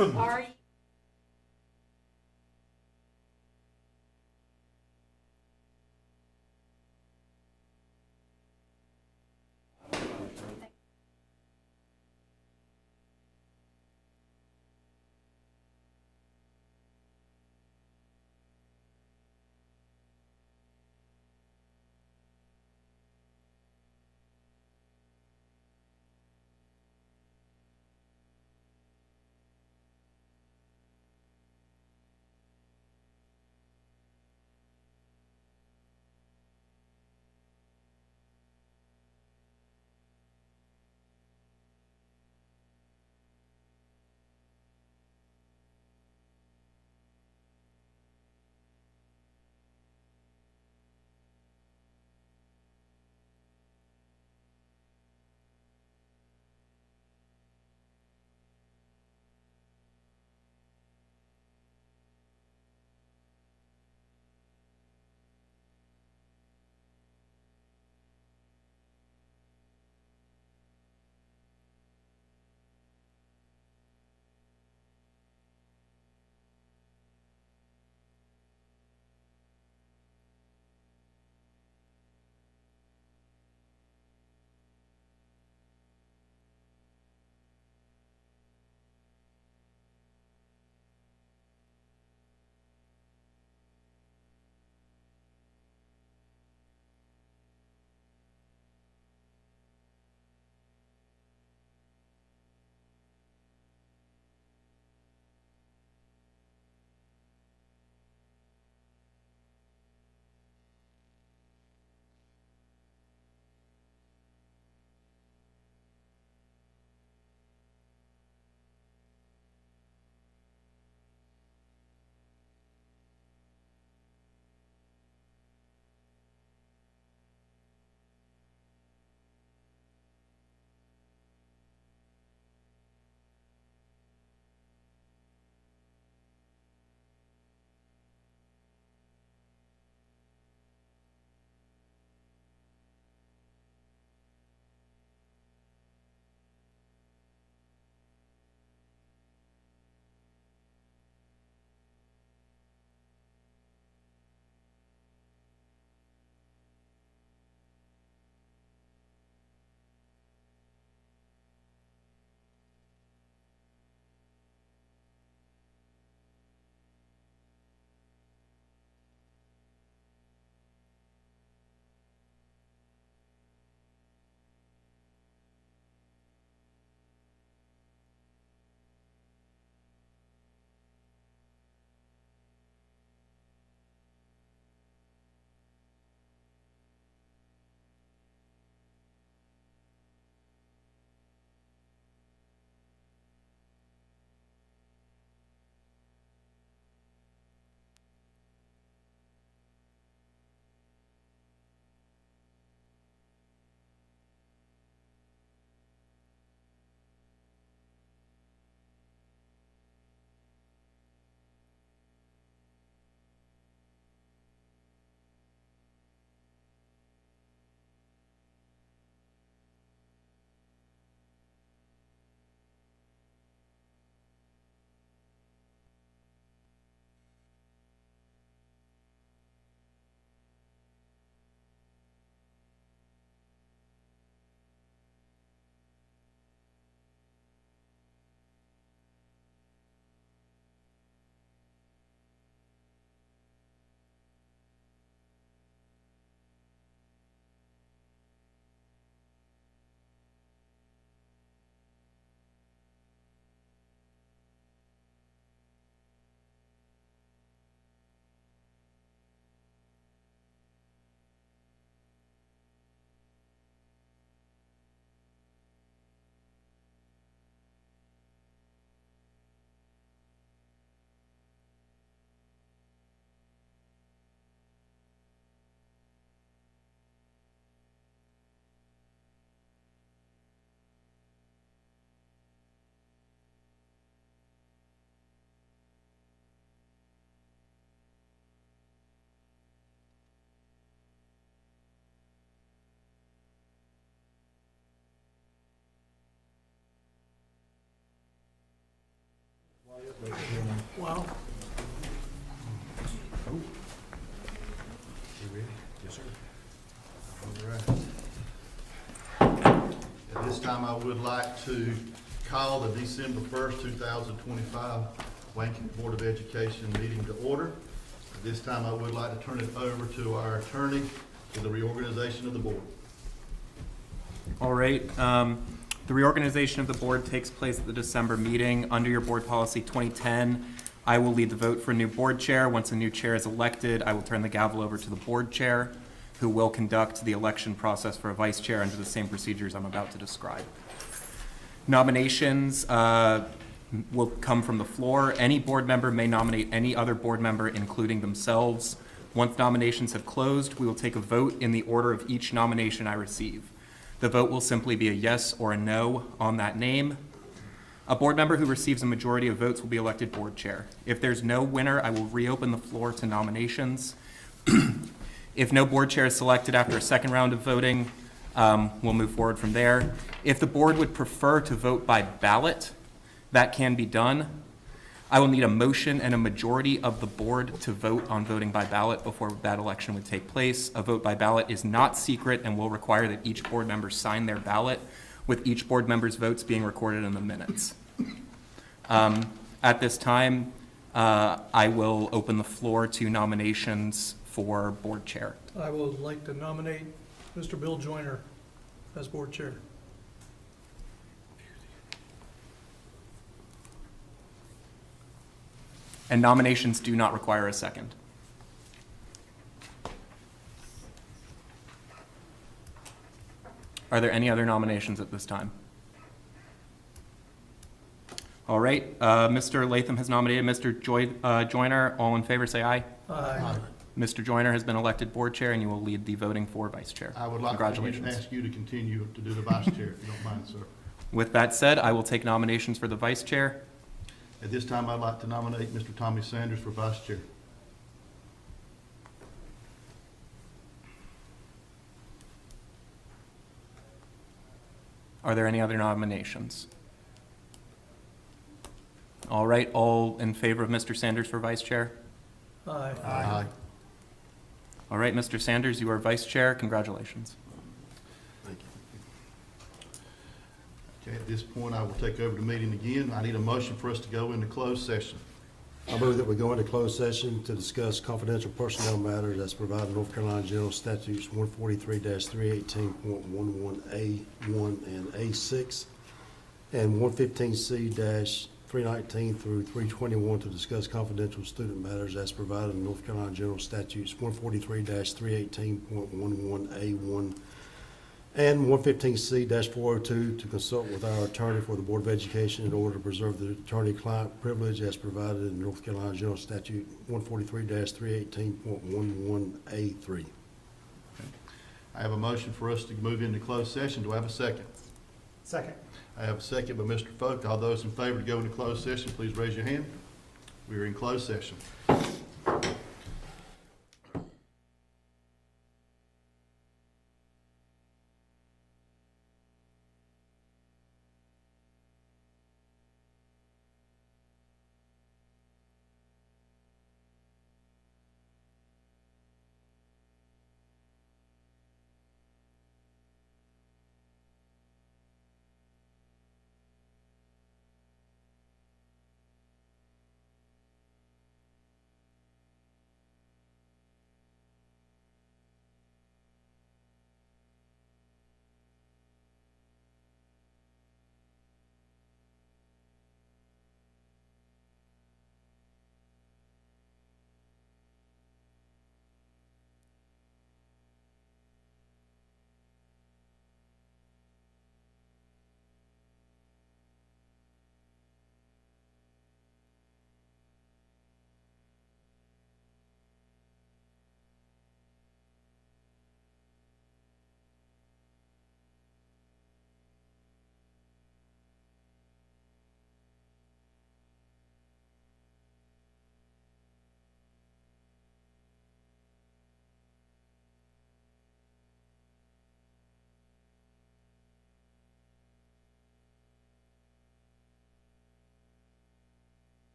Are you? At this time, I would like to call the December 1st, 2025 Wayne County Board of Education meeting to order. At this time, I would like to turn it over to our attorney for the reorganization of the board. All right. The reorganization of the board takes place at the December meeting. Under your board policy 2010, I will lead the vote for a new board chair. Once a new chair is elected, I will turn the gavel over to the board chair, who will conduct the election process for a vice chair under the same procedures I'm about to describe. Nominations will come from the floor. Any board member may nominate any other board member, including themselves. Once nominations have closed, we will take a vote in the order of each nomination I receive. The vote will simply be a yes or a no on that name. A board member who receives a majority of votes will be elected board chair. If there's no winner, I will reopen the floor to nominations. If no board chair is selected after a second round of voting, we'll move forward from there. If the board would prefer to vote by ballot, that can be done. I will need a motion and a majority of the board to vote on voting by ballot before that election would take place. A vote by ballot is not secret and will require that each board member sign their ballot, with each board member's votes being recorded in the minutes. At this time, I will open the floor to nominations for board chair. I would like to nominate Mr. Bill Joyner as board chair. And nominations do not require a second. Are there any other nominations at this time? All right, Mr. Latham has nominated Mr. Joyner. All in favor, say aye. Aye. Mr. Joyner has been elected board chair, and you will lead the voting for vice chair. I would like to Congratulations. ask you to continue to do the vice chair, if you don't mind, sir. With that said, I will take nominations for the vice chair. At this time, I'd like to nominate Mr. Tommy Sanders for vice chair. Are there any other nominations? All right, all in favor of Mr. Sanders for vice chair? Aye. Aye. All right, Mr. Sanders, you are vice chair. Congratulations. Thank you. Okay, at this point, I will take over the meeting again. I need a motion for us to go into closed session. I move that we go into closed session to discuss confidential personnel matters as provided in North Carolina General Statutes 143-318.11A1 and A6 and 115C-319 through 321 to discuss confidential student matters as provided in North Carolina General Statutes 143-318.11A1 and 115C-402 to consult with our attorney for the Board of Education in order to preserve the attorney-client privilege as provided in North Carolina General Statute 143-318.11A3. I have a motion for us to move into closed session. Do I have a second? Second. I have a second by Mr. Folk. All those in favor to go into closed session, please raise your hand. We are in closed session.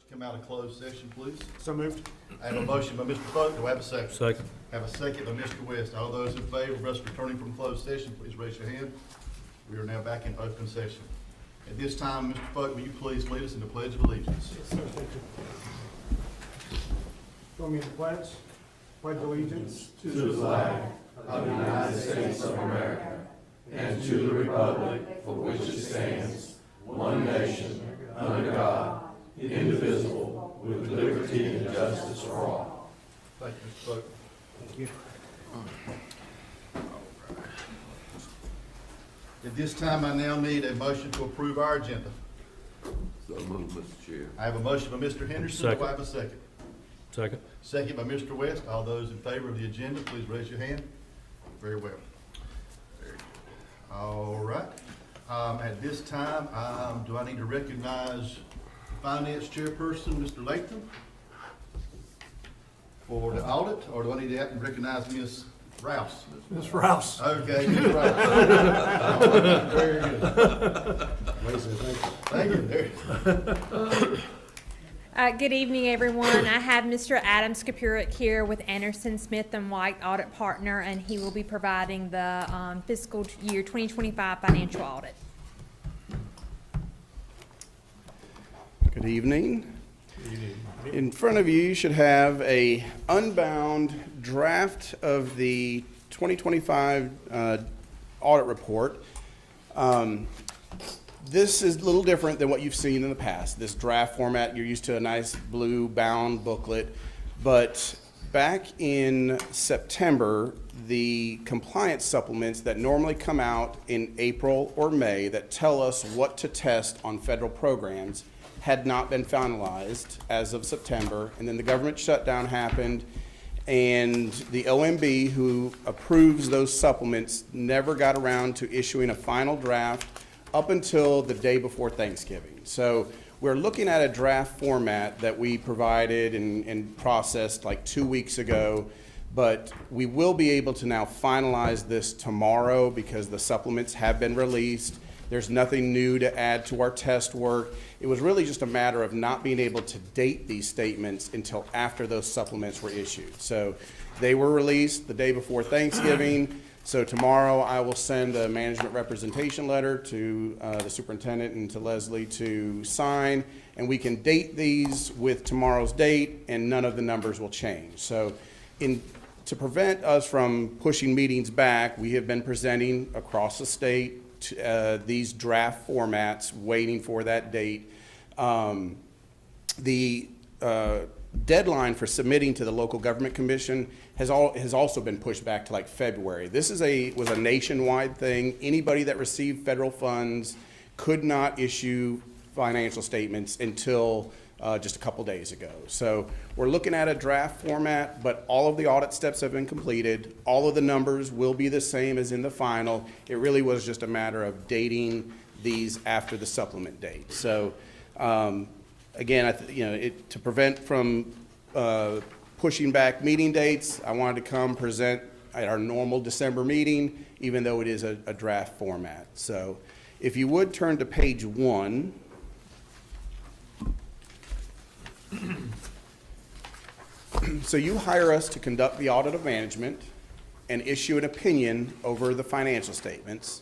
to come out of closed session, please. So moved. I have a motion by Mr. Folk. Do I have a second? Second. Have a second by Mr. West. All those in favor of us returning from closed session, please raise your hand. We are now back in open session. At this time, Mr. Folk, will you please lead us in the Pledge of Allegiance? Yes, sir, thank you. Join me in the pledge. Pledge allegiance to the flag of the United States of America and to the republic for which it stands, one nation, under God, indivisible, with liberty and justice for all. Thank you, Mr. Folk. Thank you. At this time, I now need a motion to approve our agenda. So move, Mr. Chair. I have a motion by Mr. Henderson. Do I have a second? Second. Second by Mr. West. All those in favor of the agenda, please raise your hand. Very well. Very good. All right. At this time, do I need to recognize the finance chairperson, Mr. Latham, for the audit, or do I need to recognize Ms. Rouse? Ms. Rouse. Okay, Ms. Rouse. Very good. Thank you. There. Good evening, everyone. I have Mr. Adam Skapurik here with Anderson, Smith & White Audit Partner, and he will be providing the fiscal year 2025 financial audit. Good evening. In front of you, you should have a unbound draft of the 2025 audit report. This is a little different than what you've seen in the past. This draft format, you're used to a nice blue bound booklet, but back in September, the compliance supplements that normally come out in April or May that tell us what to test on federal programs had not been finalized as of September, and then the government shutdown happened, and the OMB, who approves those supplements, never got around to issuing a final draft up until the day before Thanksgiving. So we're looking at a draft format that we provided and processed like 2 weeks ago, but we will be able to now finalize this tomorrow because the supplements have been released. There's nothing new to add to our test work. It was really just a matter of not being able to date these statements until after those supplements were issued. So they were released the day before Thanksgiving. So tomorrow I will send a management representation letter to the superintendent and to Leslie to sign, and we can date these with tomorrow's date and none of the numbers will change. So to prevent us from pushing meetings back, we have been presenting across the state these draft formats, waiting for that date. The deadline for submitting to the local government commission has also been pushed back to like February. This was a nationwide thing. Anybody that received federal funds could not issue financial statements until just a couple days ago. So we're looking at a draft format, but all of the audit steps have been completed. All of the numbers will be the same as in the final. It really was just a matter of dating these after the supplement date. So again, to prevent from pushing back meeting dates, I wanted to come present at our normal December meeting, even though it is a draft format. So if you would turn to page 1. So you hire us to conduct the audit of management and issue an opinion over the financial statements.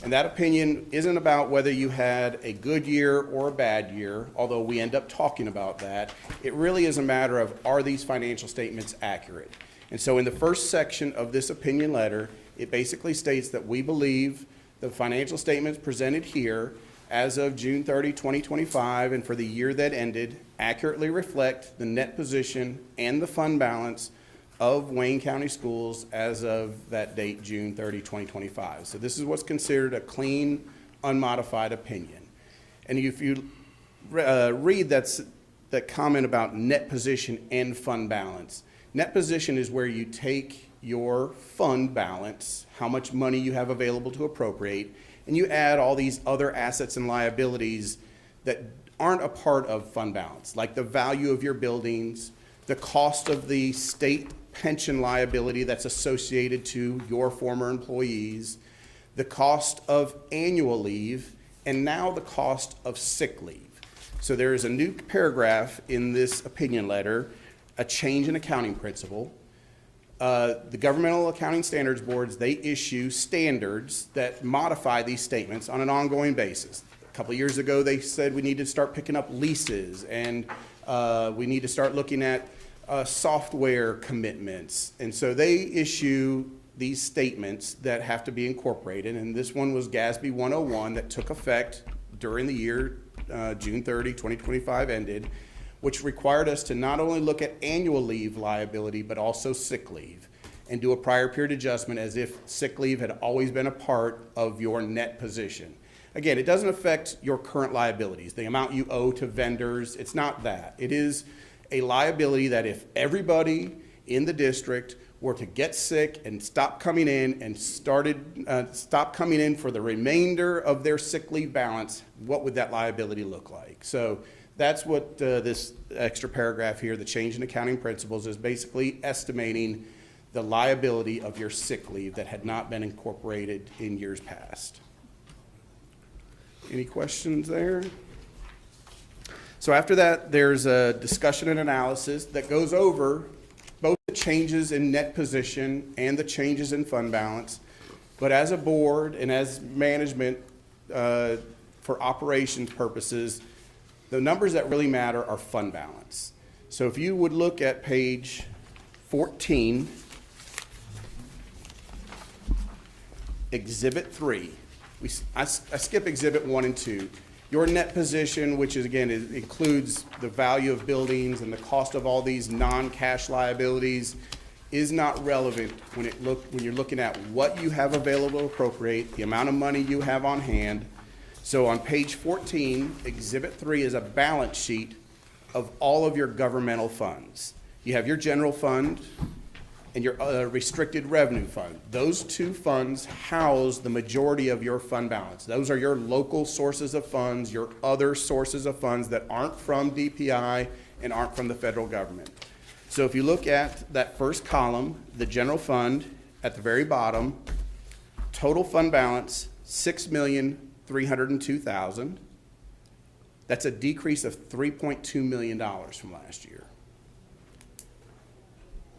And that opinion isn't about whether you had a good year or a bad year, although we end up talking about that. It really is a matter of, are these financial statements accurate? And so in the first section of this opinion letter, it basically states that we believe the financial statements presented here as of June 30, 2025, and for the year that ended, accurately reflect the net position and the fund balance of Wayne County Schools as of that date, June 30, 2025. So this is what's considered a clean, unmodified opinion. And if you read that comment about net position and fund balance, net position is where you take your fund balance, how much money you have available to appropriate, and you add all these other assets and liabilities that aren't a part of fund balance, like the value of your buildings, the cost of the state pension liability that's associated to your former employees, the cost of annual leave, and now the cost of sick leave. So there is a new paragraph in this opinion letter, a change in accounting principle. The Governmental Accounting Standards Boards, they issue standards that modify these statements on an ongoing basis. A couple of years ago, they said we need to start picking up leases, and we need to start looking at software commitments. And so they issue these statements that have to be incorporated, and this one was GASB 101 that took effect during the year June 30, 2025 ended, which required us to not only look at annual leave liability, but also sick leave, and do a prior period adjustment as if sick leave had always been a part of your net position. Again, it doesn't affect your current liabilities, the amount you owe to vendors, it's not that. It is a liability that if everybody in the district were to get sick and stop coming in and stop coming in for the remainder of their sick leave balance, what would that liability look like? So that's what this extra paragraph here, the change in accounting principles, is basically estimating the liability of your sick leave that had not been incorporated in years past. Any questions there? So after that, there's a discussion and analysis that goes over both the changes in net position and the changes in fund balance. But as a board and as management, for operations purposes, the numbers that really matter are fund balance. So if you would look at page 14, Exhibit 3. I skip Exhibit 1 and 2. Your net position, which is again, it includes the value of buildings and the cost of all these non-cash liabilities, is not relevant when you're looking at what you have available to appropriate, the amount of money you have on hand. So on page 14, Exhibit 3 is a balance sheet of all of your governmental funds. You have your general fund and your restricted revenue fund. Those two funds house the majority of your fund balance. Those are your local sources of funds, your other sources of funds that aren't from DPI and aren't from the federal government. So if you look at that first column, the general fund at the very bottom, total fund balance, $6,302,000. That's a decrease of $3.2 million from last year.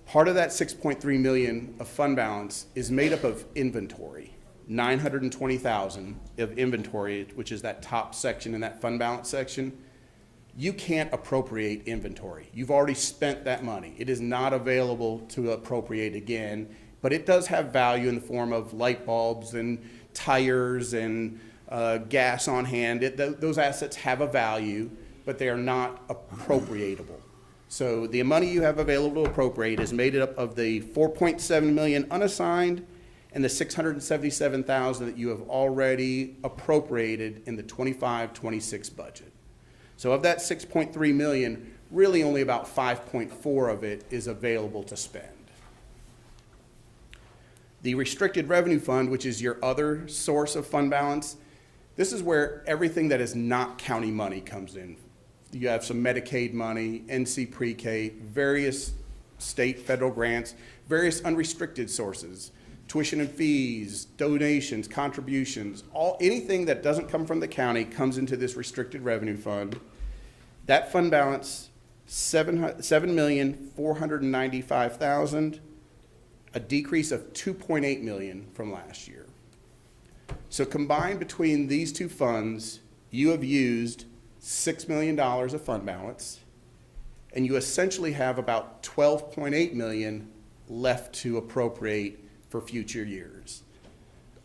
Part of that $6.3 million of fund balance is made up of inventory, $920,000 of inventory, which is that top section in that fund balance section. You can't appropriate inventory. You've already spent that money. It is not available to appropriate again, but it does have value in the form of light bulbs and tires and gas on hand. Those assets have a value, but they are not appropriatable. So the money you have available to appropriate is made up of the $4.7 million unassigned and the $677,000 that you have already appropriated in the 25-26 budget. So of that $6.3 million, really only about 5.4 of it is available to spend. The restricted revenue fund, which is your other source of fund balance, this is where everything that is not county money comes in. You have some Medicaid money, NC Pre-K, various state, federal grants, various unrestricted sources, tuition and fees, donations, contributions, anything that doesn't come from the county comes into this restricted revenue fund. That fund balance, $7,495,000, a decrease of $2.8 million from last year. So combined between these two funds, you have used $6 million of fund balance, and you essentially have about $12.8 million left to appropriate for future years.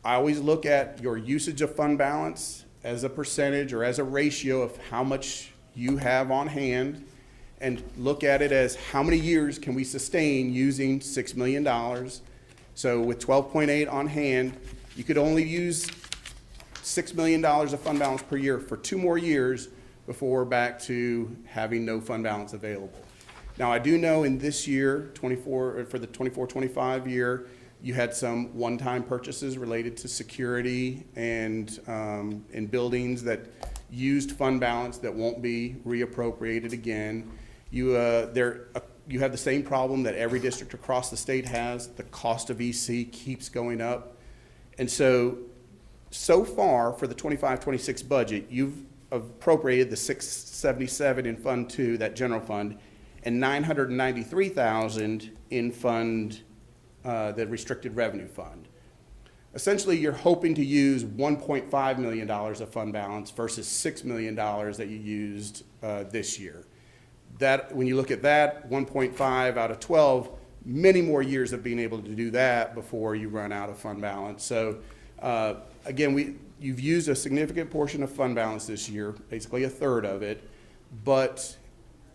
I always look at your usage of fund balance as a percentage or as a ratio of how much you have on hand, and look at it as how many years can we sustain using $6 million. So with 12.8 on hand, you could only use $6 million of fund balance per year for 2 more years before we're back to having no fund balance available. Now, I do know in this year, for the 24-25 year, you had some one-time purchases related to security and in buildings that used fund balance that won't be reappropriated again. You have the same problem that every district across the state has. The cost of EC keeps going up. And so far for the 25-26 budget, you've appropriated the 677 in Fund 2, that general fund, and 993,000 in fund, the restricted revenue fund. Essentially, you're hoping to use $1.5 million of fund balance versus $6 million that you used this year. That, when you look at that, 1.5 out of 12, many more years of being able to do that before you run out of fund balance. So again, you've used a significant portion of fund balance this year, basically a third of it, but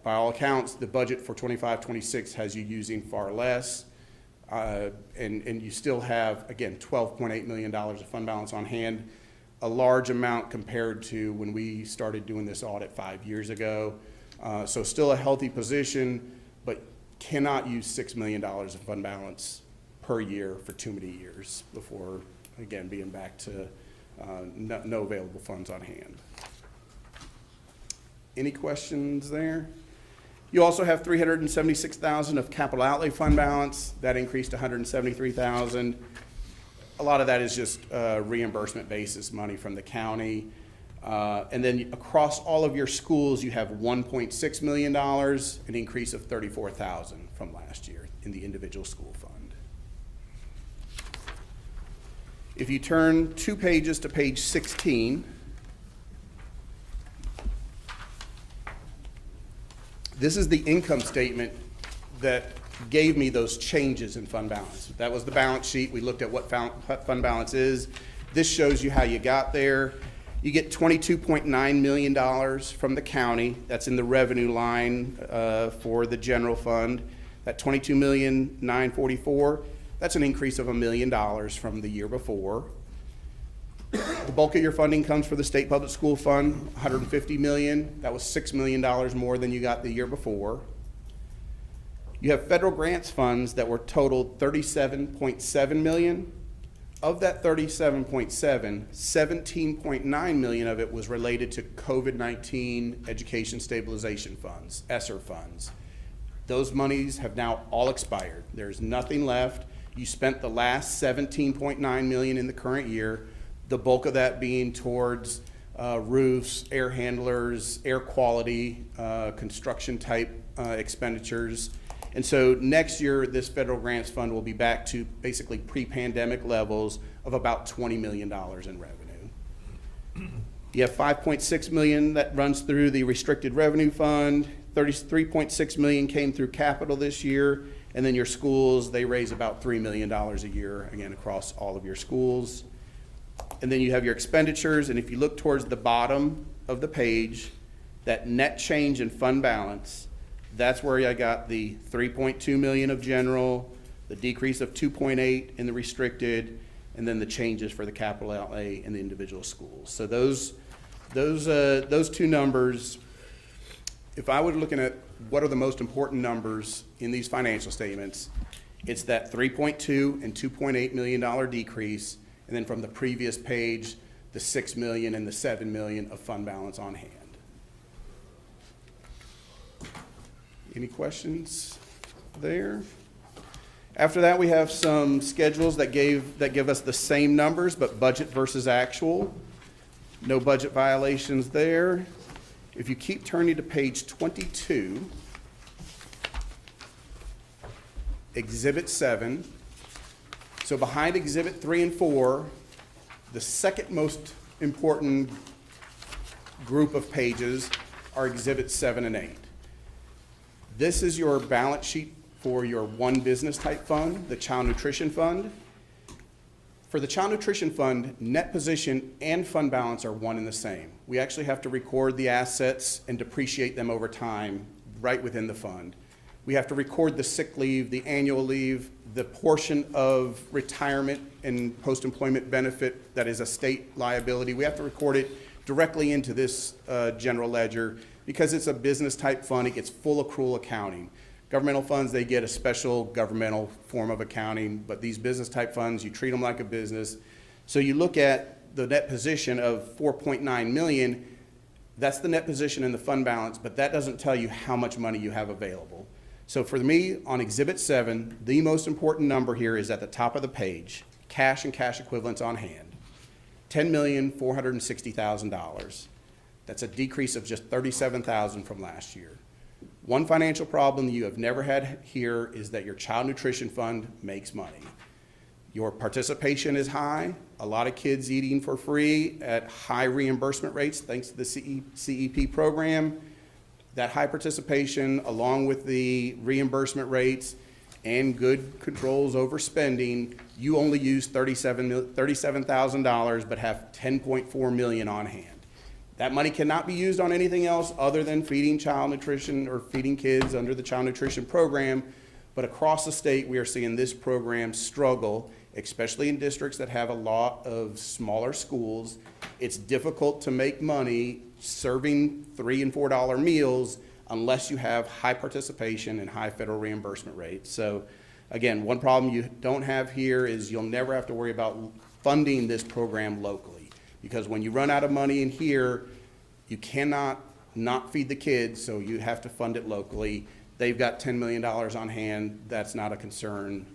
by all accounts, the budget for 25-26 has you using far less. And you still have, again, $12.8 million of fund balance on hand, a large amount compared to when we started doing this audit 5 years ago. So still a healthy position, but cannot use $6 million of fund balance per year for too many years before, again, being back to no available funds on hand. Any questions there? You also have $376,000 of capital outlay fund balance. That increased to $173,000. A lot of that is just reimbursement basis money from the county. And then across all of your schools, you have $1.6 million, an increase of $34,000 from last year in the individual school fund. If you turn 2 pages to page 16, this is the income statement that gave me those changes in fund balance. That was the balance sheet. We looked at what fund balance is. This shows you how you got there. You get $22.9 million from the county. That's in the revenue line for the general fund. That $22,944,000, that's an increase of $1 million from the year before. The bulk of your funding comes for the state public school fund, $150 million. That was $6 million more than you got the year before. You have federal grants funds that were totaled $37.7 million. Of that 37.7, 17.9 million of it was related to COVID-19 education stabilization funds, ESSER funds. Those monies have now all expired. There's nothing left. You spent the last 17.9 million in the current year, the bulk of that being towards roofs, air handlers, air quality, construction type expenditures. And so next year, this federal grants fund will be back to basically pre-pandemic levels of about $20 million in revenue. You have 5.6 million that runs through the restricted revenue fund. 33.6 million came through capital this year. And then your schools, they raise about $3 million a year, again, across all of your schools. And then you have your expenditures. And if you look towards the bottom of the page, that net change in fund balance, that's where I got the 3.2 million of general, the decrease of 2.8 in the restricted, and then the changes for the capital outlay in the individual schools. So those two numbers, if I were looking at what are the most important numbers in these financial statements, it's that 3.2 and $2.8 million decrease, and then from the previous page, the 6 million and the 7 million of fund balance on hand. Any questions there? After that, we have some schedules that give us the same numbers, but budget versus actual. No budget violations there. If you keep turning to page 22, Exhibit 7. So behind Exhibit 3 and 4, the second most important group of pages are Exhibits 7 and 8. This is your balance sheet for your one business type fund, the Child Nutrition Fund. For the Child Nutrition Fund, net position and fund balance are one and the same. We actually have to record the assets and depreciate them over time right within the fund. We have to record the sick leave, the annual leave, the portion of retirement and post-employment benefit that is a state liability. We have to record it directly into this general ledger. Because it's a business type fund, it gets full accrual accounting. Governmental funds, they get a special governmental form of accounting, but these business type funds, you treat them like a business. So you look at the net position of 4.9 million, that's the net position in the fund balance, but that doesn't tell you how much money you have available. So for me, on Exhibit 7, the most important number here is at the top of the page, cash and cash equivalents on hand, $10,460,000. That's a decrease of just $37,000 from last year. One financial problem you have never had here is that your child nutrition fund makes money. Your participation is high, a lot of kids eating for free at high reimbursement rates thanks to the CEP program. That high participation, along with the reimbursement rates and good controls over spending, you only use $37,000 but have $10.4 million on hand. That money cannot be used on anything else other than feeding child nutrition or feeding kids under the child nutrition program. But across the state, we are seeing this program struggle, especially in districts that have a lot of smaller schools. It's difficult to make money serving $3 and $4 meals unless you have high participation and high federal reimbursement rates. So again, one problem you don't have here is you'll never have to worry about funding this program locally. Because when you run out of money in here, you cannot not feed the kids, so you have to fund it locally. They've got $10 million on hand. That's not a concern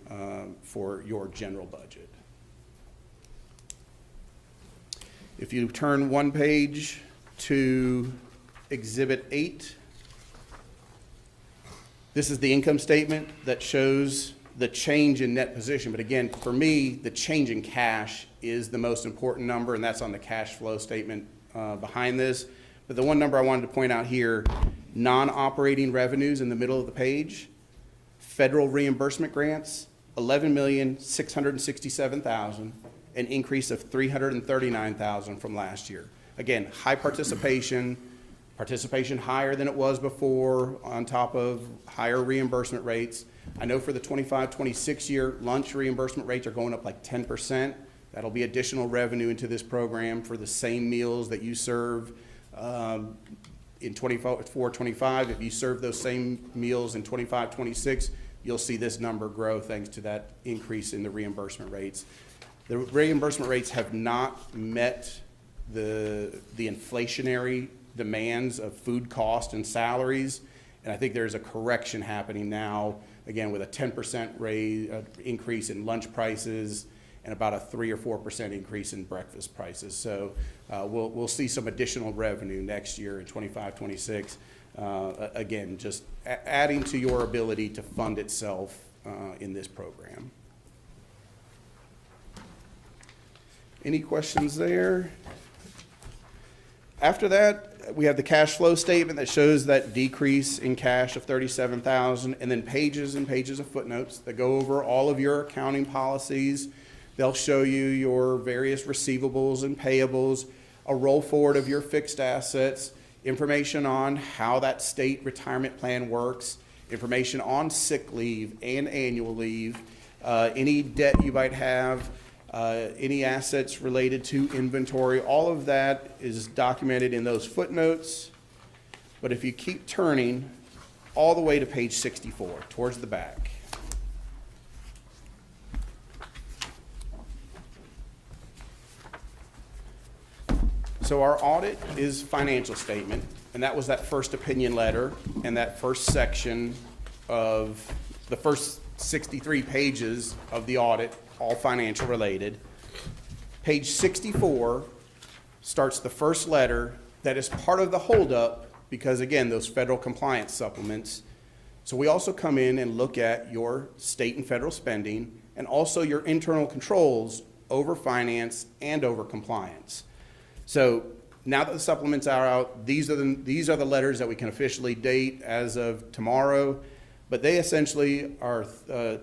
for your general budget. If you turn one page to Exhibit 8, this is the income statement that shows the change in net position. But again, for me, the change in cash is the most important number, and that's on the cash flow statement behind this. But the one number I wanted to point out here, non-operating revenues in the middle of the page, federal reimbursement grants, $11,667,000, an increase of $339,000 from last year. Again, high participation higher than it was before, on top of higher reimbursement rates. I know for the 25-26 year, lunch reimbursement rates are going up like 10%. That'll be additional revenue into this program for the same meals that you serve in 24-25. If you serve those same meals in 25-26, you'll see this number grow thanks to that increase in the reimbursement rates. The reimbursement rates have not met the inflationary demands of food cost and salaries, and I think there's a correction happening now, again, with a 10% increase in lunch prices and about a 3 or 4% increase in breakfast prices. So we'll see some additional revenue next year in 25-26. Again, just adding to your ability to fund itself in this program. Any questions there? After that, we have the cash flow statement that shows that decrease in cash of $37,000, and then pages and pages of footnotes that go over all of your accounting policies. They'll show you your various receivables and payables, a roll forward of your fixed assets, information on how that state retirement plan works, information on sick leave and annual leave, any debt you might have, any assets related to inventory. All of that is documented in those footnotes. But if you keep turning all the way to page 64, towards the back, so our audit is financial statement, and that was that first opinion letter and that first section of the first 63 pages of the audit, all financial related. Page 64 starts the first letter that is part of the holdup because, again, those federal compliance supplements. So we also come in and look at your state and federal spending and also your internal controls over finance and over compliance. So now that the supplements are out, these are the letters that we can officially date as of tomorrow. But they essentially are,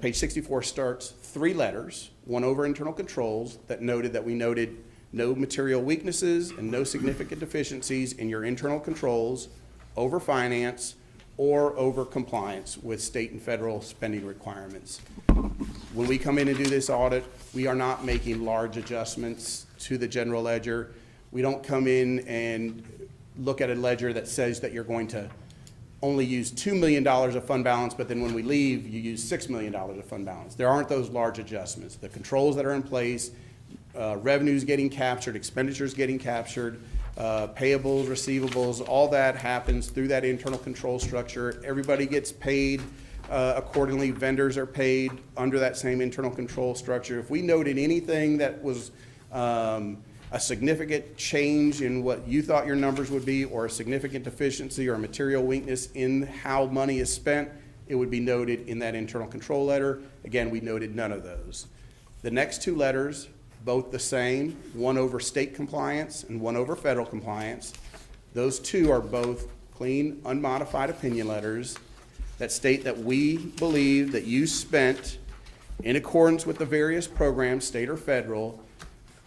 page 64 starts 3 letters, one over internal controls that noted that we noted no material weaknesses and no significant deficiencies in your internal controls over finance or over compliance with state and federal spending requirements. When we come in and do this audit, we are not making large adjustments to the general ledger. We don't come in and look at a ledger that says that you're going to only use $2 million of fund balance, but then when we leave, you use $6 million of fund balance. There aren't those large adjustments. The controls that are in place, revenues getting captured, expenditures getting captured, payables, receivables, all that happens through that internal control structure. Everybody gets paid accordingly. Vendors are paid under that same internal control structure. If we noted anything that was a significant change in what you thought your numbers would be, or a significant deficiency or a material weakness in how money is spent, it would be noted in that internal control letter. Again, we noted none of those. The next two letters, both the same, one over state compliance and one over federal compliance. Those two are both clean, unmodified opinion letters that state that we believe that you spent in accordance with the various programs, state or federal,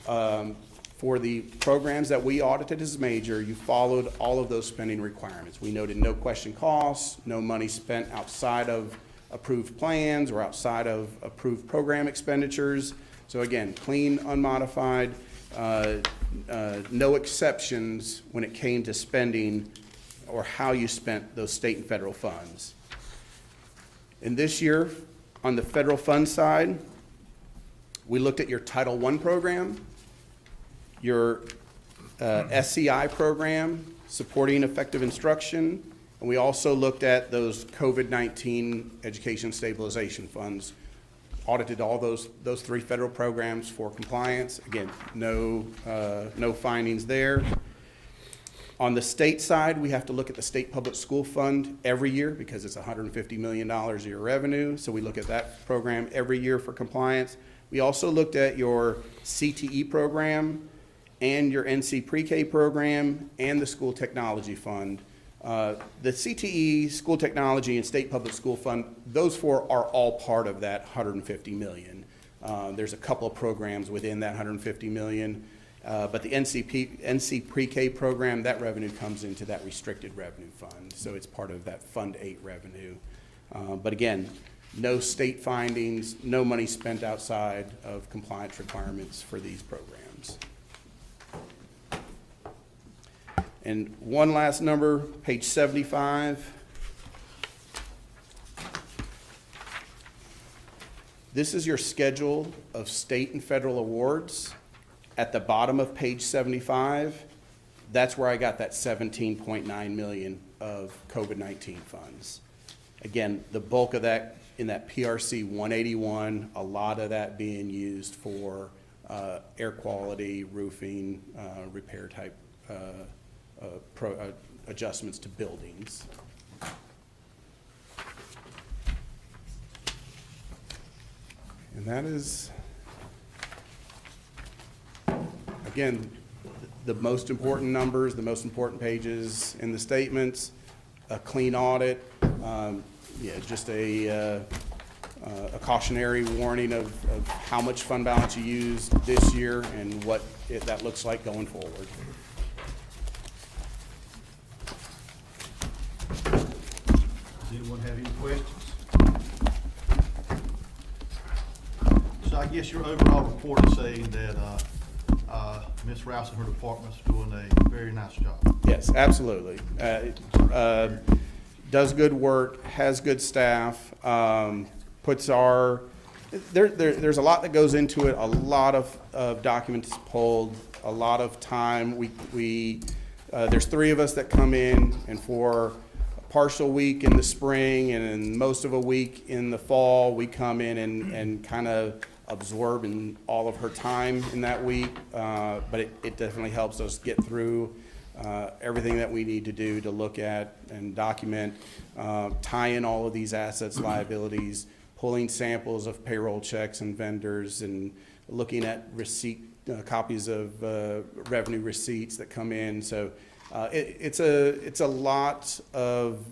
for the programs that we audited as major, you followed all of those spending requirements. We noted no question costs, no money spent outside of approved plans or outside of approved program expenditures. So again, clean, unmodified, no exceptions when it came to spending or how you spent those state and federal funds. And this year, on the federal fund side, we looked at your Title I program, your SCI program, supporting effective instruction, and we also looked at those COVID-19 education stabilization funds, audited all those three federal programs for compliance. Again, no findings there. On the state side, we have to look at the state public school fund every year because it's $150 million a year revenue. So we look at that program every year for compliance. We also looked at your CTE program and your NC Pre-K program and the school technology fund. The CTE, school technology, and state public school fund, those four are all part of that $150 million. There's a couple of programs within that $150 million. But the NC Pre-K program, that revenue comes into that restricted revenue fund. So it's part of that Fund 8 revenue. But again, no state findings, no money spent outside of compliance requirements for these programs. And one last number, page 75. This is your schedule of state and federal awards. At the bottom of page 75, that's where I got that 17.9 million of COVID-19 funds. Again, the bulk of that in that PRC 181, a lot of that being used for air quality, roofing, repair type adjustments to buildings. And that is, again, the most important numbers, the most important pages in the statements, a clean audit, just a cautionary warning of how much fund balance you used this year and what that looks like going forward. Does anyone have any questions? So I guess your overall report is saying that Ms. Rouse and her department's doing a very nice job. Yes, absolutely. Does good work, has good staff, puts our, there's a lot that goes into it, a lot of documents pulled, a lot of time. There's three of us that come in, and for a partial week in the spring and in most of a week in the fall, we come in and kind of absorb in all of her time in that week, but it definitely helps us get through everything that we need to do to look at and document, tie in all of these assets, liabilities, pulling samples of payroll checks and vendors, and looking at receipt copies of revenue receipts that come in. So it's a lot of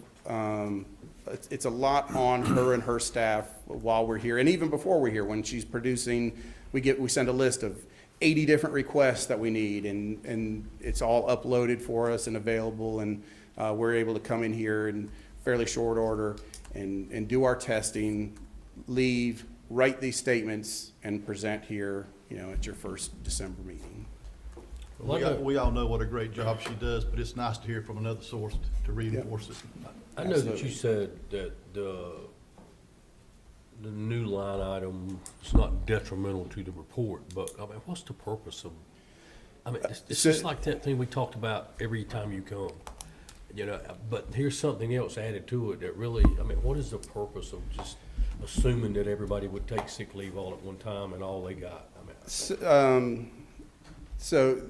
it's a lot on her and her staff while we're here, and even before we're here, when she's producing, we send a list of 80 different requests that we need, and it's all uploaded for us and available, and we're able to come in here in fairly short order and do our testing, leave, write these statements, and present here, at your first December meeting. We all know what a great job she does, but it's nice to hear from another source to reinforce it. I know that you said that the new line item is not detrimental to the report, but I mean, what's the purpose of? I mean, it's just like that thing we talked about every time you come, But here's something else added to it that really, I mean, what is the purpose of just assuming that everybody would take sick leave all at one time and all they got? I mean, So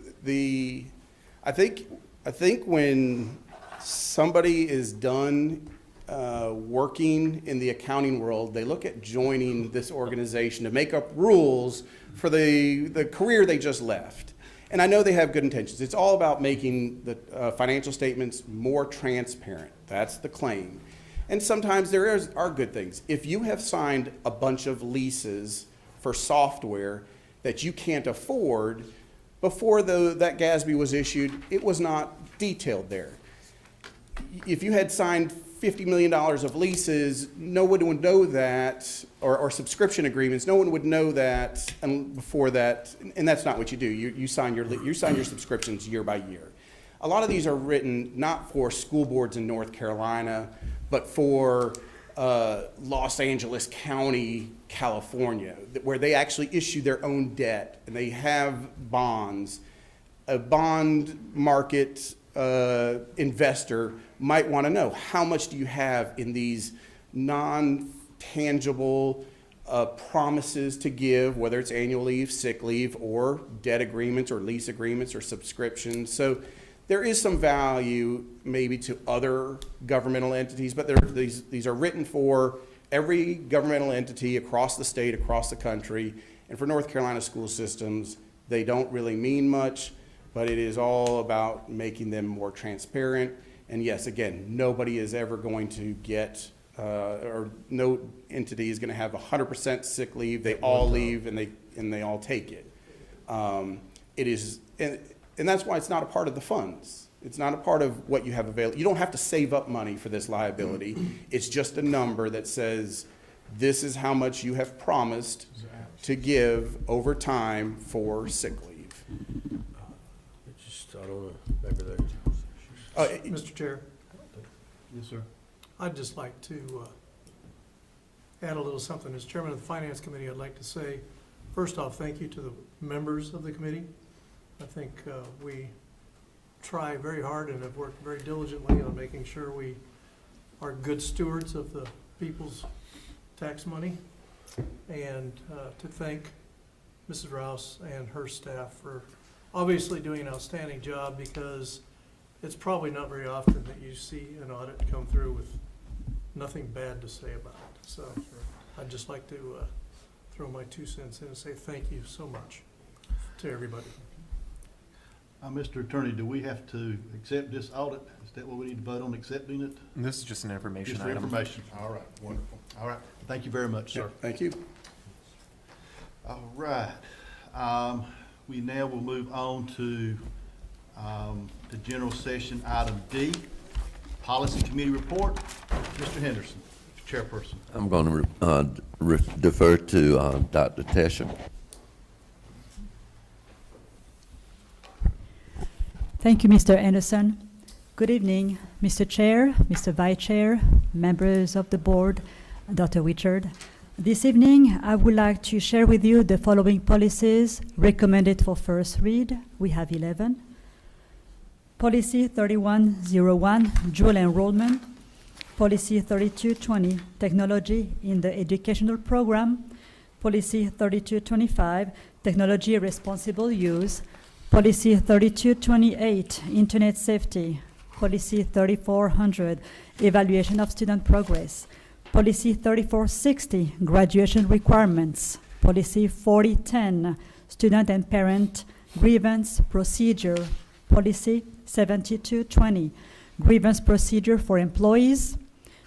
I think when somebody is done working in the accounting world, they look at joining this organization to make up rules for the career they just left. And I know they have good intentions. It's all about making the financial statements more transparent. That's the claim. And sometimes there are good things. If you have signed a bunch of leases for software that you can't afford, before that GASB was issued, it was not detailed there. If you had signed $50 million of leases, no one would know that, or subscription agreements, no one would know that before that, and that's not what you do. You sign your subscriptions year by year. A lot of these are written not for school boards in North Carolina, but for Los Angeles County, California, where they actually issue their own debt and they have bonds. A bond market investor might want to know, how much do you have in these non-tangible promises to give, whether it's annual leave, sick leave, or debt agreements or lease agreements or subscriptions. So there is some value maybe to other governmental entities, but these are written for every governmental entity across the state, across the country. And for North Carolina school systems, they don't really mean much, but it is all about making them more transparent. And yes, again, nobody is ever going to get, or no entity is going to have 100% sick leave. They all leave and they all take it. It is, and that's why it's not a part of the funds. It's not a part of what you have available. You don't have to save up money for this liability. It's just a number that says, this is how much you have promised to give over time for sick leave. Just, I don't know, maybe there. Mr. Chair, Yes, sir. I'd just like to add a little something. As chairman of the Finance Committee, I'd like to say, first off, thank you to the members of the committee. I think we try very hard and have worked very diligently on making sure we are good stewards of the people's tax money. And to thank Mrs. Rouse and her staff for obviously doing an outstanding job, because it's probably not very often that you see an audit come through with nothing bad to say about it. So I'd just like to throw my 2 cents in and say thank you so much to everybody. Mr. Attorney, do we have to accept this audit? Is that what we need to vote on, accepting it? This is just an information Just for item. information. All right, wonderful. All right, thank you very much, sir. Thank you. All right, we now will move on to the general session, item D, Policy Committee Report. Mr. Henderson, Chairperson. I'm going to defer to Dr. Tesher. Thank you, Mr. Anderson. Good evening, Mr. Chair, Mr. Vice Chair, members of the board, Dr. Richard. This evening, I would like to share with you the following policies recommended for first read. We have 11. Policy 3101, dual enrollment. Policy 3220, technology in the educational program. Policy 3225, technology responsible use. Policy 3228, internet safety. Policy 3400, evaluation of student progress. Policy 3460, graduation requirements. Policy 4010, student and parent grievance procedure. Policy 7220, grievance procedure for employees.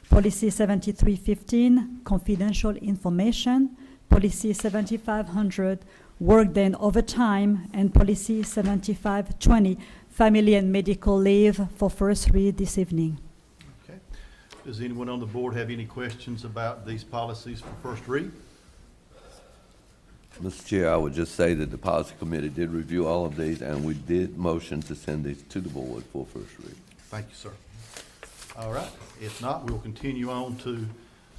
Policy 7315, confidential information. Policy 7500, workday and overtime. And Policy 7520, family and medical leave, for first read this evening. Okay. Does anyone on the board have any questions about these policies for first read? Mr. Chair, I would just say that the Policy Committee did review all of these, and we did motion to send these to the board for first read. Thank you, sir. All right. If not, we'll continue on to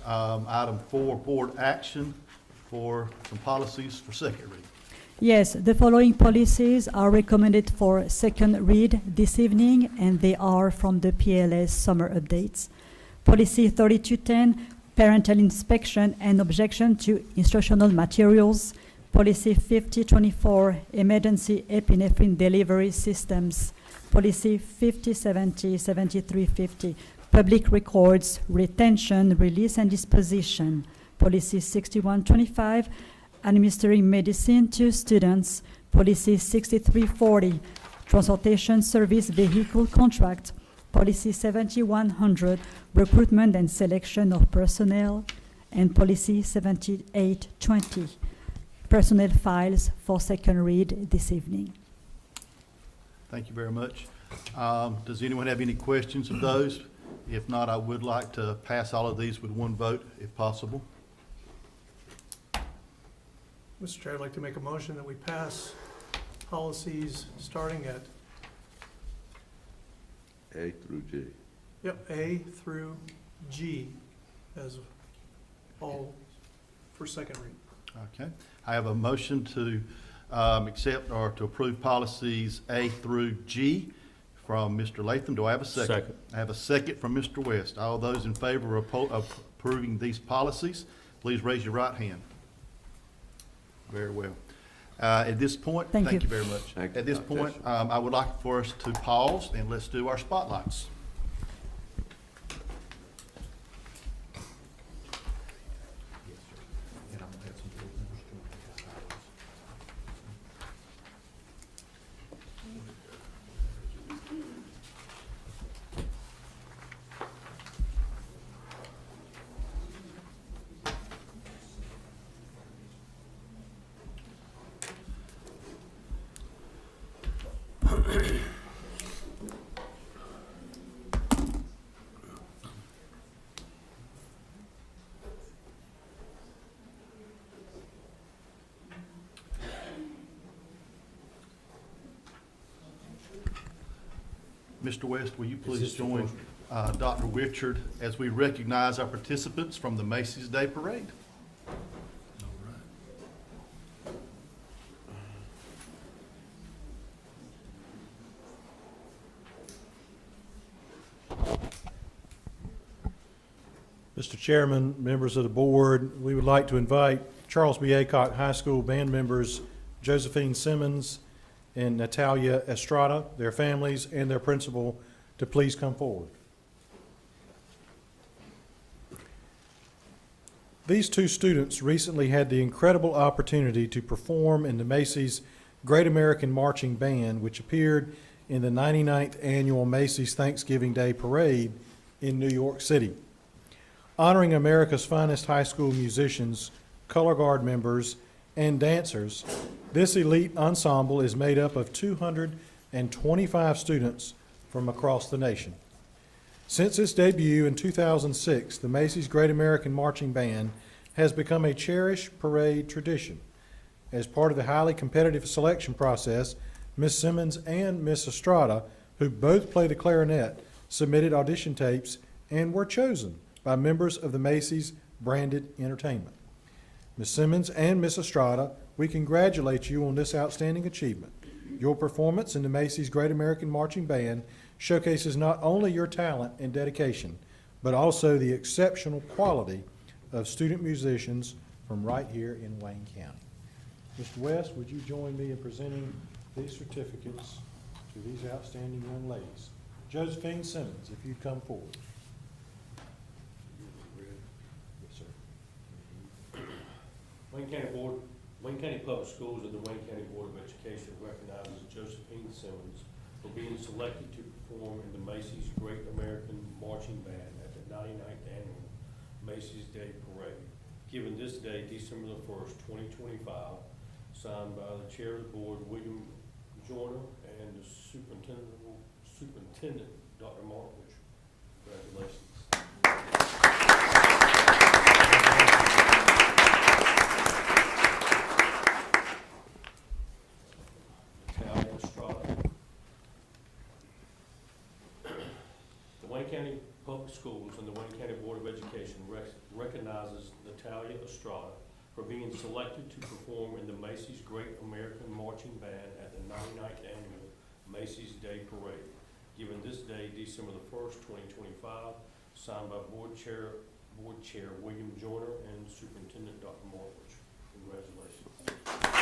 item 4, board action for some policies for second read. Yes, the following policies are recommended for second read this evening, and they are from the PLS summer updates. Policy 3210, parental inspection and objection to instructional materials. Policy 5024, Emergency Epinephrine Delivery Systems. Policy 5070-7350, Public Records, Retention, Release, and Disposition. Policy 6125, Administering Medicine to Students. Policy 6340, Transportation Service Vehicle Contract. Policy 7100, Recruitment and Selection of Personnel. And Policy 7820, Personnel Files for second read this evening. Thank you very much. Does anyone have any questions of those? If not, I would like to pass all of these with one vote, if possible. Mr. Chair, I'd like to make a motion that we pass policies starting at, A through G. A through G as all for second read. Okay. I have a motion to accept or to approve policies A through G from Mr. Latham. Do I have a second? Second. I have a second from Mr. West. All those in favor of approving these policies, please raise your right hand. Very well. At this point, Thank thank you. you very much. Thank you, At this Dr. point, Tesser. I would like for us to pause and let's do our spotlights. Mr. West, will you please join Dr. Richard as we recognize our participants from the Macy's Day Parade? Mr. Chairman, members of the board, we would like to invite Charles B. Aycock High School band members Josephine Simmons and Natalia Estrada, their families, and their principal to please come forward. These two students recently had the incredible opportunity to perform in the Macy's Great American Marching Band, which appeared in the 99th annual Macy's Thanksgiving Day Parade in New York City. Honoring America's finest high school musicians, color guard members, and dancers, this elite ensemble is made up of 225 students from across the nation. Since its debut in 2006, the Macy's Great American Marching Band has become a cherished parade tradition. As part of the highly competitive selection process, Ms. Simmons and Ms. Estrada, who both play the clarinet, submitted audition tapes and were chosen by members of the Macy's branded entertainment. Ms. Simmons and Ms. Estrada, we congratulate you on this outstanding achievement. Your performance in the Macy's Great American Marching Band showcases not only your talent and dedication, but also the exceptional quality of student musicians from right here in Wayne County. Mr. West, would you join me in presenting these certificates to these outstanding young ladies? Josephine Simmons, if you'd come forward. Yes, sir. Wayne County Public Schools and the Wayne County Board of Education recognizes Josephine Simmons for being selected to perform in the Macy's Great American Marching Band at the 99th Annual Macy's Day Parade, given this day, December the 1st, 2025, signed by the Chair of the Board, William Joyner, and the Superintendent, Dr. Markovich. Congratulations. Natalia Estrada. The Wayne County Public Schools and the Wayne County Board of Education recognizes Natalia Estrada for being selected to perform in the Macy's Great American Marching Band at the 99th Annual Macy's Day Parade, given this day, December the 1st, 2025, signed by Board Chair William Joyner and Superintendent Dr. Markovich. Congratulations.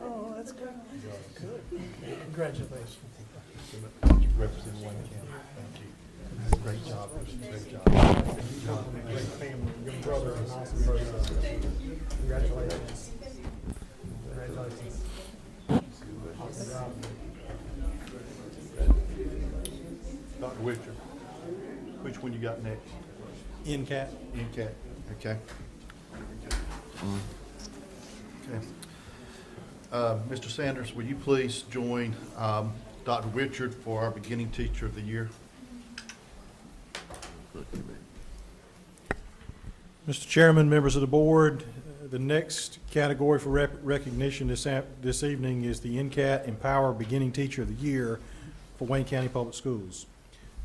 Oh, that's good. Good. Congratulations. Represent Wayne County. Thank you. Great job. Great job. Great family, good brother, and awesome person. Congratulations. Congratulations. Awesome job. Dr. Witcher, which one you got next? NCAT. NCAT, okay. Okay. Mr. Sanders, will you please join Dr. Richard for our beginning teacher of the year? Mr. Chairman, members of the board, the next category for recognition this evening is the NCAT Empower Beginning Teacher of the Year for Wayne County Public Schools.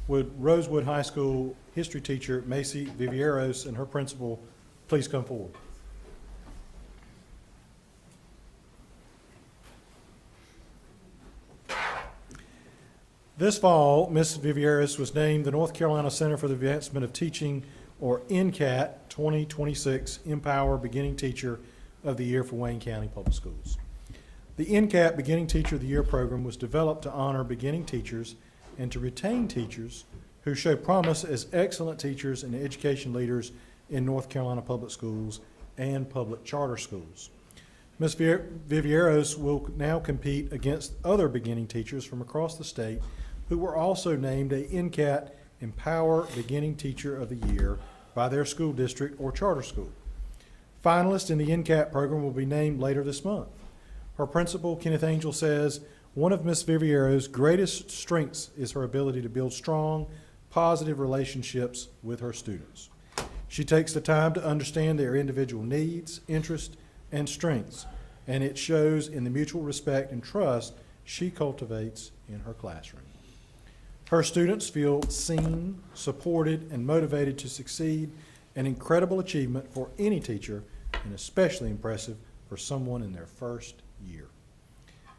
Would Rosewood High School history teacher Macy Vivieros and her principal please come forward? This fall, Ms. Vivieros was named the North Carolina Center for the Advancement of Teaching, or NCAT 2026 Empower Beginning Teacher of the Year for Wayne County Public Schools. The NCAT Beginning Teacher of the Year program was developed to honor beginning teachers and to retain teachers who show promise as excellent teachers and education leaders in North Carolina public schools and public charter schools. Ms. Vivieros will now compete against other beginning teachers from across the state who were also named a NCAT Empower Beginning Teacher of the Year by their school district or charter school. Finalists in the NCAT program will be named later this month. Her principal, Kenneth Angel, says one of Ms. Viviero's greatest strengths is her ability to build strong, positive relationships with her students. She takes the time to understand their individual needs, interests, and strengths, and it shows in the mutual respect and trust she cultivates in her classroom. Her students feel seen, supported, and motivated to succeed, an incredible achievement for any teacher, and especially impressive for someone in their first year.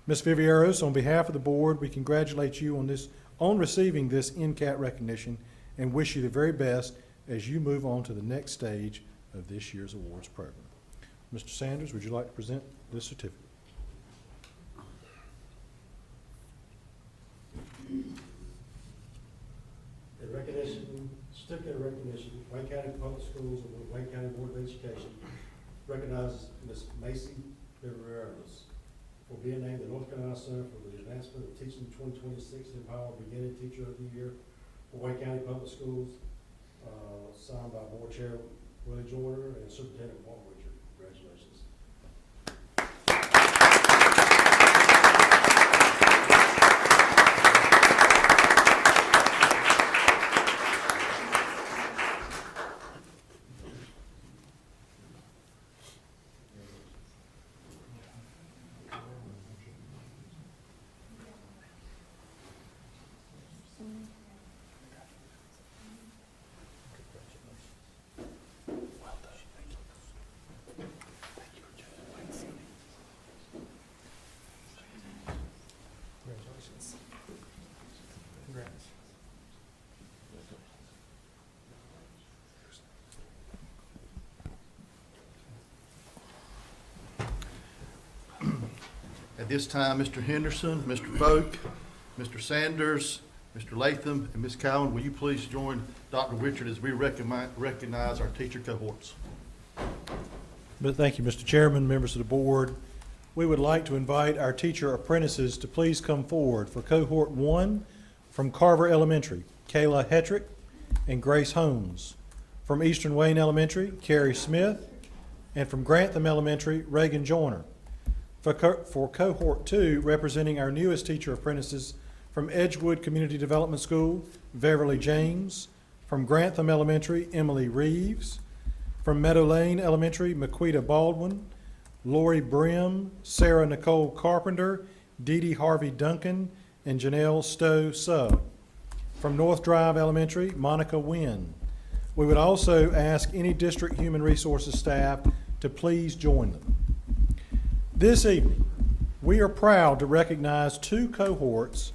Ms. Vivieros, on behalf of the board, we congratulate you on receiving this NCAT recognition and wish you the very best as you move on to the next stage of this year's awards program. Mr. Sanders, would you like to present this certificate? Certificate of recognition, Wayne County Public Schools and the Wayne County Board of Education recognizes Ms. Macy Vivieros for being named the North Carolina Center for the Advancement of Teaching 2026 Empower Beginning Teacher of the Year for Wayne County Public Schools, signed by Board Chair Willie Joyner and Superintendent Walt Richard. Congratulations. Congratulations. Congrats. At this time, Mr. Henderson, Mr. Folk, Mr. Sanders, Mr. Latham, and Ms. Cowan, will you please join Dr. Richard as we recognize our teacher cohorts? But thank you, Mr. Chairman, members of the board. We would like to invite our teacher apprentices to please come forward for cohort 1 from Carver Elementary, Kayla Hetrick and Grace Holmes. From Eastern Wayne Elementary, Carrie Smith, and from Grantham Elementary, Reagan Joyner. For cohort 2, representing our newest teacher apprentices from Edgewood Community Development School, Beverly James. From Grantham Elementary, Emily Reeves. From Meadow Lane Elementary, Maquita Baldwin, Lori Brim, Sarah Nicole Carpenter, Dee Dee Harvey Duncan, and Janelle Stowe Sugg. From North Drive Elementary, Monica Wynn. We would also ask any district human resources staff to please join them. This evening, we are proud to recognize 2 cohorts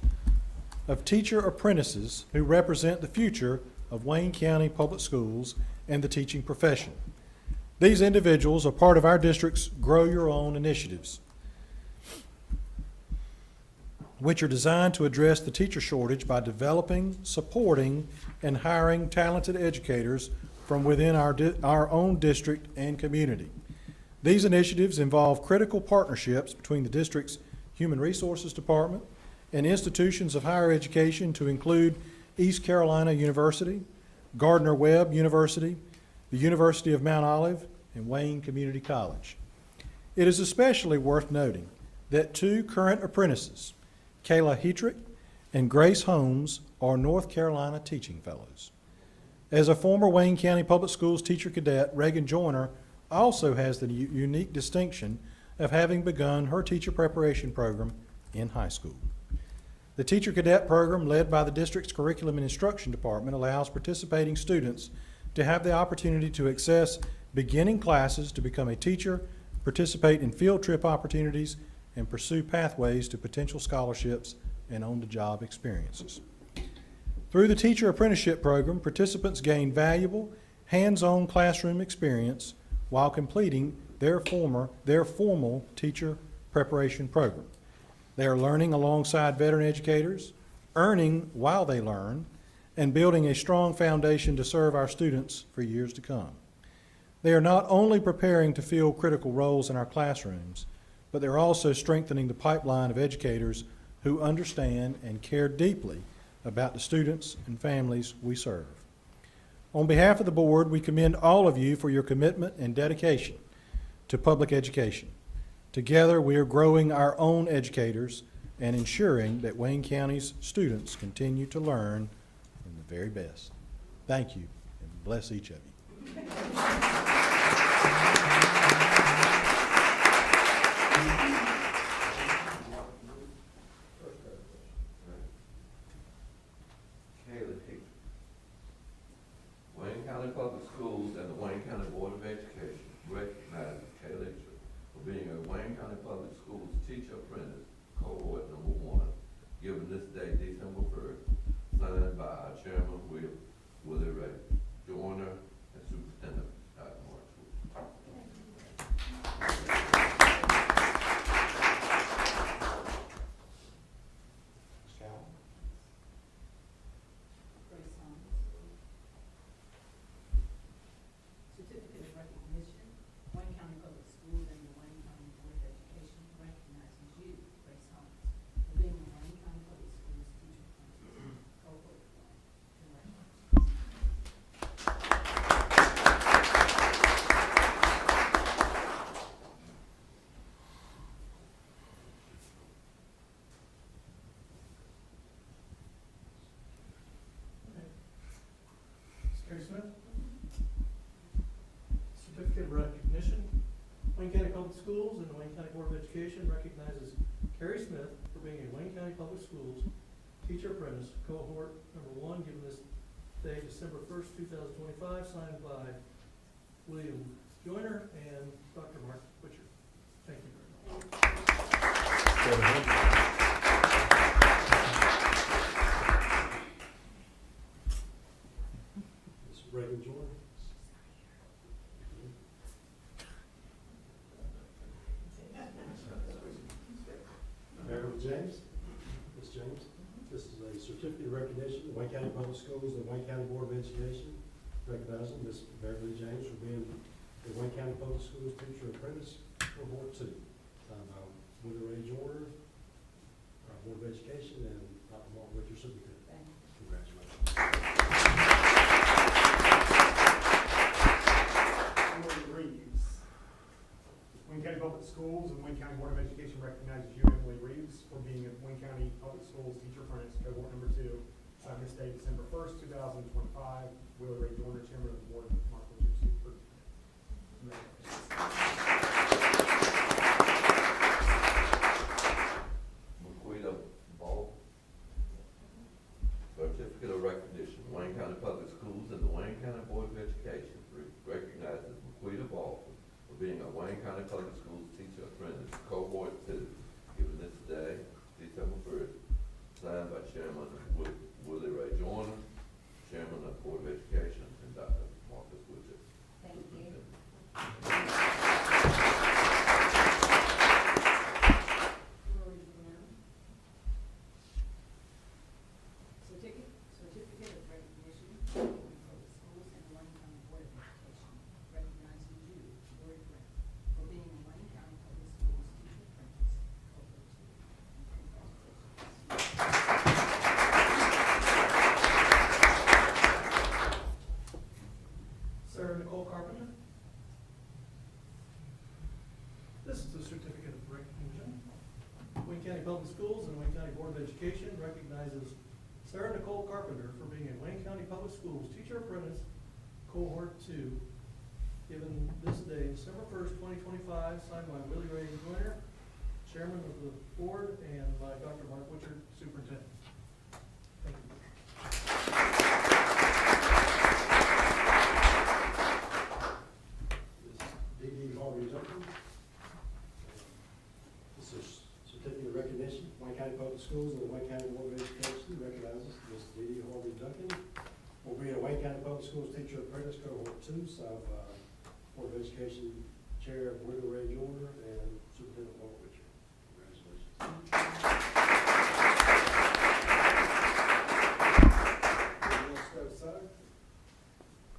of teacher apprentices who represent the future of Wayne County Public Schools and the teaching profession. These individuals are part of our district's Grow Your Own initiatives, which are designed to address the teacher shortage by developing, supporting, and hiring talented educators from within our own district and community. These initiatives involve critical partnerships between the district's Human Resources Department and institutions of higher education to include East Carolina University, Gardner-Webb University, the University of Mount Olive, and Wayne Community College. It is especially worth noting that 2 current apprentices, Kayla Hetrick and Grace Holmes, are North Carolina Teaching Fellows. As a former Wayne County Public Schools teacher cadet, Reagan Joyner also has the unique distinction of having begun her teacher preparation program in high school. The teacher cadet program, led by the district's Curriculum and Instruction Department, allows participating students to have the opportunity to access beginning classes to become a teacher, participate in field trip opportunities, and pursue pathways to potential scholarships and on-the-job experiences. Through the Teacher Apprenticeship Program, participants gain valuable, hands-on classroom experience while completing their formal teacher preparation program. They are learning alongside veteran educators, earning while they learn, and building a strong foundation to serve our students for years to come. They are not only preparing to fill critical roles in our classrooms, but they're also strengthening the pipeline of educators who understand and care deeply about the students and families we serve. On behalf of the board, we commend all of you for your commitment and dedication to public education. Together, we are growing our own educators and ensuring that Wayne County's students continue to learn from the very best. Thank you, and bless each of you. Kayla Hickey. Wayne County Public Schools and the Wayne County Board of Education recognizes Kayla Hickey for being a Wayne County Public Schools teacher apprentice, cohort number 1, given this day, December 1st, signed by our chairman, Willie Ray Joyner, and Superintendent Dr. Mark Swoop. Certificate of recognition, Wayne County Public Schools and the Wayne County Board of Education recognizes you, Grace Holmes, for being a Wayne County Public Schools teacher apprentice, cohort 1. Carrie Smith. Certificate of recognition, Wayne County Public Schools and the Wayne County Board of Education recognizes Carrie Smith for being a Wayne County Public Schools teacher apprentice, cohort number 1, given this day, December 1st, 2025, signed by William Joyner and Dr. Mark Butcher. Thank you very much. Ms. Reagan Joyner. Marilyn James. Ms. James. This is a certificate of recognition, the Wayne County Public Schools and the Wayne County Board of Education recognizing Ms. Marilyn James for being the Wayne County Public Schools teacher apprentice, cohort 2. Signed by Willie Ray Joyner, our Board of Education, and Dr. Mark Butcher, Superintendent. Congratulations. Emily Reeves. Wayne County Public Schools and Wayne County Board of Education recognizes you, Emily Reeves, for being a Wayne County Public Schools teacher apprentice, cohort number 2, signed this day, December 1st, 2025. Willie Ray Joyner, Chairman of the Board, Mark Butcher, Superintendent. Maquita Ball. Certificate of recognition, Wayne County Public Schools and the Wayne County Board of Education recognizes Maquita Ball for being a Wayne County Public Schools teacher apprentice, cohort 2, given this day, December 1st, signed by Chairman Willie Ray Joyner, Chairman of the Board of Education, and Dr. Marcus Woodard. Thank you. Superintendent. recognizes Sarah Nicole Carpenter for being a Wayne County Public Schools Teacher Apprentice, Cohort 2, given this day, December 1st, 2025, signed by Willie Ray Joyner, Chairman of the Board, and by Dr. Mark Witcher, Superintendent. Thank you. D.D. Harvey Duncan. This is certificate of recognition, Wayne County Public Schools and the Wayne County Board of Education recognizes Ms. D.D. Harvey Duncan for being a Wayne County Public Schools Teacher Apprentice, Cohort 2, signed by Board of Education Chair Willie Ray Joyner and Superintendent Mark Witcher. Congratulations.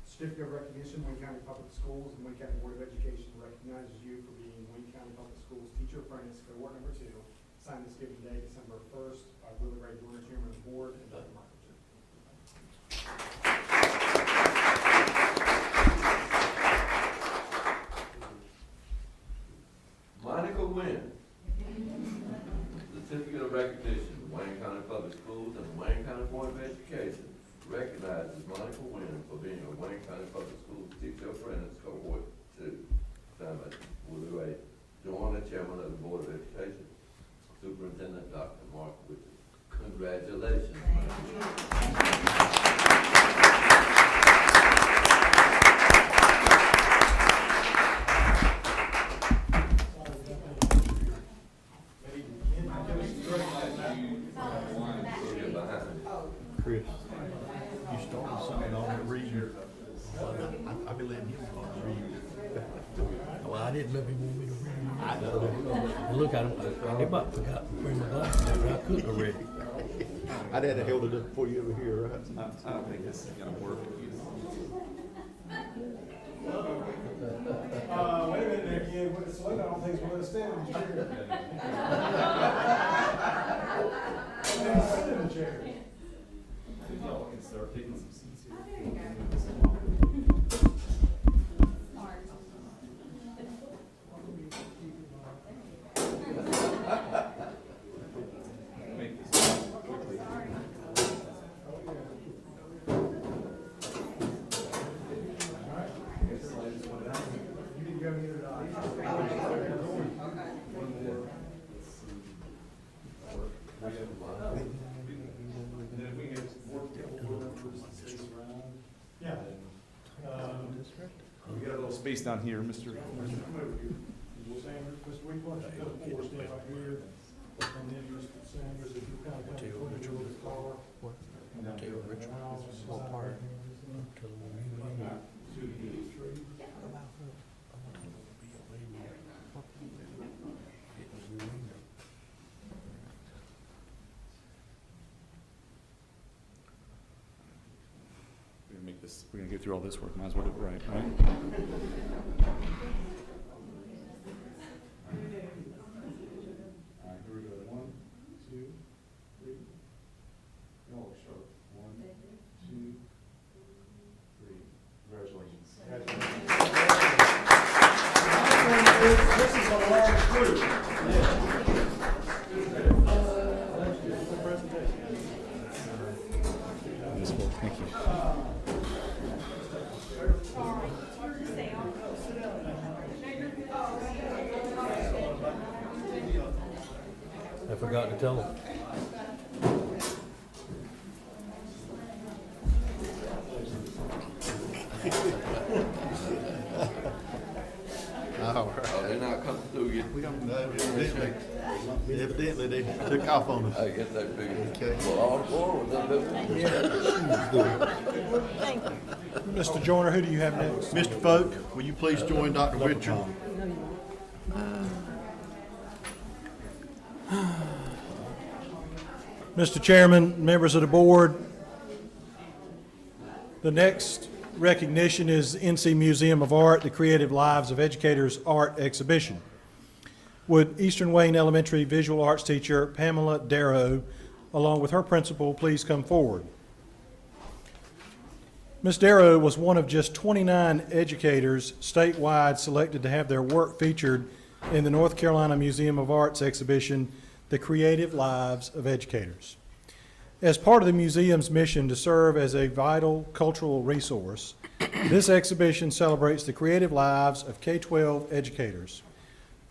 Certificate of recognition, Wayne County Public Schools and Wayne County Board of Education recognizes you for being Wayne County Public Schools Teacher Apprentice, Cohort number 2, signed this given day, December 1st, by Willie Ray Joyner, Chairman of the Board, and Dr. Mark Witcher. Monica Wynn. Certificate of recognition, Wayne County Public Schools and the Wayne County Board of Education recognizes Monica Wynn for being a Wayne County Public Schools Teacher Apprentice, Cohort 2, signed by Willie Ray Joyner, Chairman of the Board of Education, Superintendent Dr. Mark Witcher. Congratulations. Chris, you started something on that reading. I've been letting him read. Well, I didn't know if he wanted me to read it. I know. Look at him. They might have forgot to bring my glasses. I couldn't have read it. I'd had to hold it up before you ever here, right? I don't think this is gonna work. Wait a minute there, kid. What it's late, I don't think it's going to stand in the chair. Sit in the chair. Y'all can start taking some seats here. Make this quickly. You didn't go neither did I. Yeah. We got a little space down here, Mr. Mr. Weaver, stand right here. And then Mr. Sanders, if you kind of come forward to the car. And then Richard, part. We're gonna get through all this work, might as well do it right, right? All right, here we go. 1, 2, 3. No, start. 1, 2, 3. Congratulations. This is a large group. Thank you. I forgot to tell him. All right. Oh, they're not coming through yet. We don't know, evidently they took off on us. I guess they figured. Okay. Well, all four was up there. Mr. Joyner, who do you have next? Mr. Folk, will you please join Dr. Richard? Mr. Chairman, members of the board, the next recognition is NC Museum of Art, the Creative Lives of Educators Art Exhibition. Would Eastern Wayne Elementary visual arts teacher Pamela Darrow, along with her principal, please come forward? Ms. Darrow was one of just 29 educators statewide selected to have their work featured in the North Carolina Museum of Art's exhibition, The Creative Lives of Educators. As part of the museum's mission to serve as a vital cultural resource, this exhibition celebrates the creative lives of K-12 educators.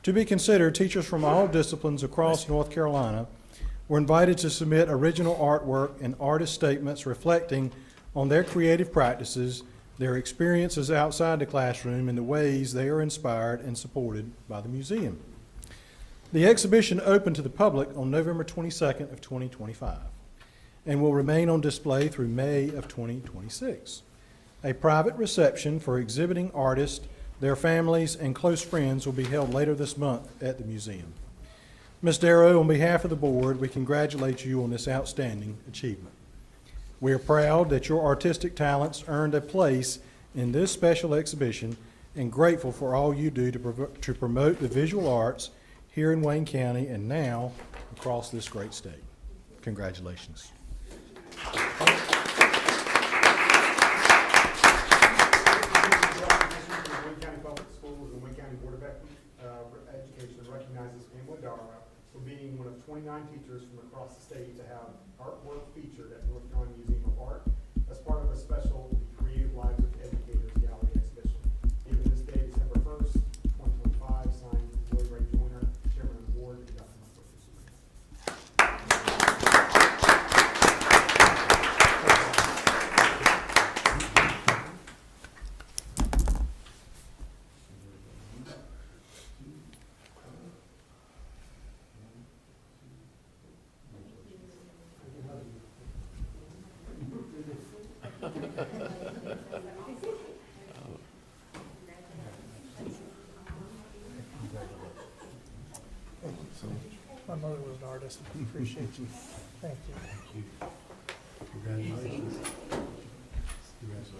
To be considered, teachers from all disciplines across North Carolina were invited to submit original artwork and artist statements reflecting on their creative practices, their experiences outside the classroom, and the ways they are inspired and supported by the museum. The exhibition opened to the public on November 22nd of 2025 and will remain on display through May of 2026. A private reception for exhibiting artists, their families, and close friends will be held later this month at the museum. Ms. Darrow, on behalf of the board, we congratulate you on this outstanding achievement. We are proud that your artistic talents earned a place in this special exhibition and grateful for all you do to promote the visual arts here in Wayne County and now across this great state. Congratulations. Wayne County Public Schools and Wayne County Board of Education recognizes Pamela Dara for being one of 29 teachers from across the state to have artwork featured at North Carolina Museum of Art as part of a special Creative Lives of Educators Gallery exhibition. Given this day, December 1st, 2025, signed Lloyd Ray Joyner, Chairman of the Board, and Dr. Michael Fisher. My mother was an artist. Appreciate you. Thank you. Congratulations. Congrats.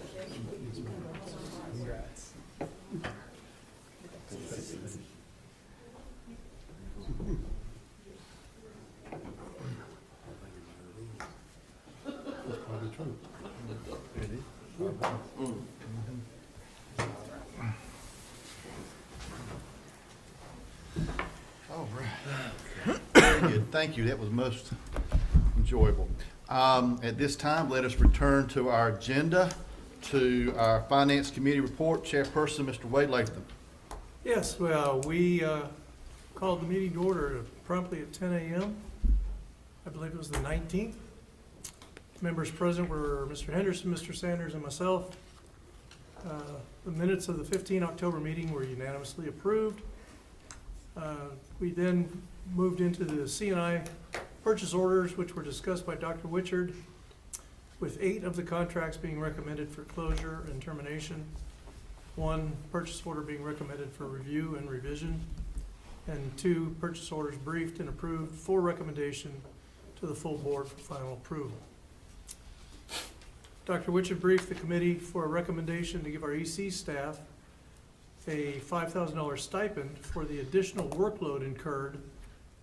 That's probably true. It is. All right. Very good. Thank you. That was most enjoyable. At this time, let us return to our agenda, to our Finance Committee report. Chairperson, Mr. Wade Latham. Yes, well, we called the meeting to order promptly at 10 a.m. I believe it was the 19th. Members present were Mr. Henderson, Mr. Sanders, and myself. The minutes of the 15 October meeting were unanimously approved. We then moved into the C&I purchase orders, which were discussed by Dr. Witchard, with 8 of the contracts being recommended for closure and termination, 1 purchase order being recommended for review and revision, and 2 purchase orders briefed and approved for recommendation to the full board for final approval. Dr. Witchard briefed the committee for a recommendation to give our EC staff a $5,000 stipend for the additional workload incurred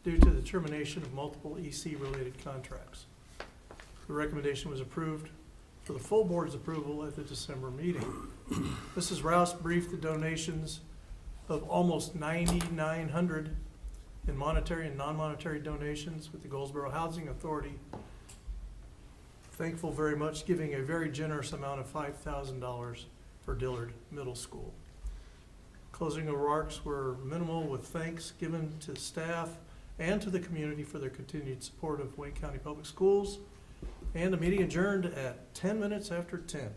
due to the termination of multiple EC-related contracts. The recommendation was approved for the full board's approval at the December meeting. Mrs. Rouse briefed the donations of almost 9,900 in monetary and non-monetary donations with the Goldsboro Housing Authority. Thankful very much, giving a very generous amount of $5,000 for Dillard Middle School. Closing remarks were minimal, with thanks given to staff and to the community for their continued support of Wayne County Public Schools. And the meeting adjourned at 10 minutes after 10.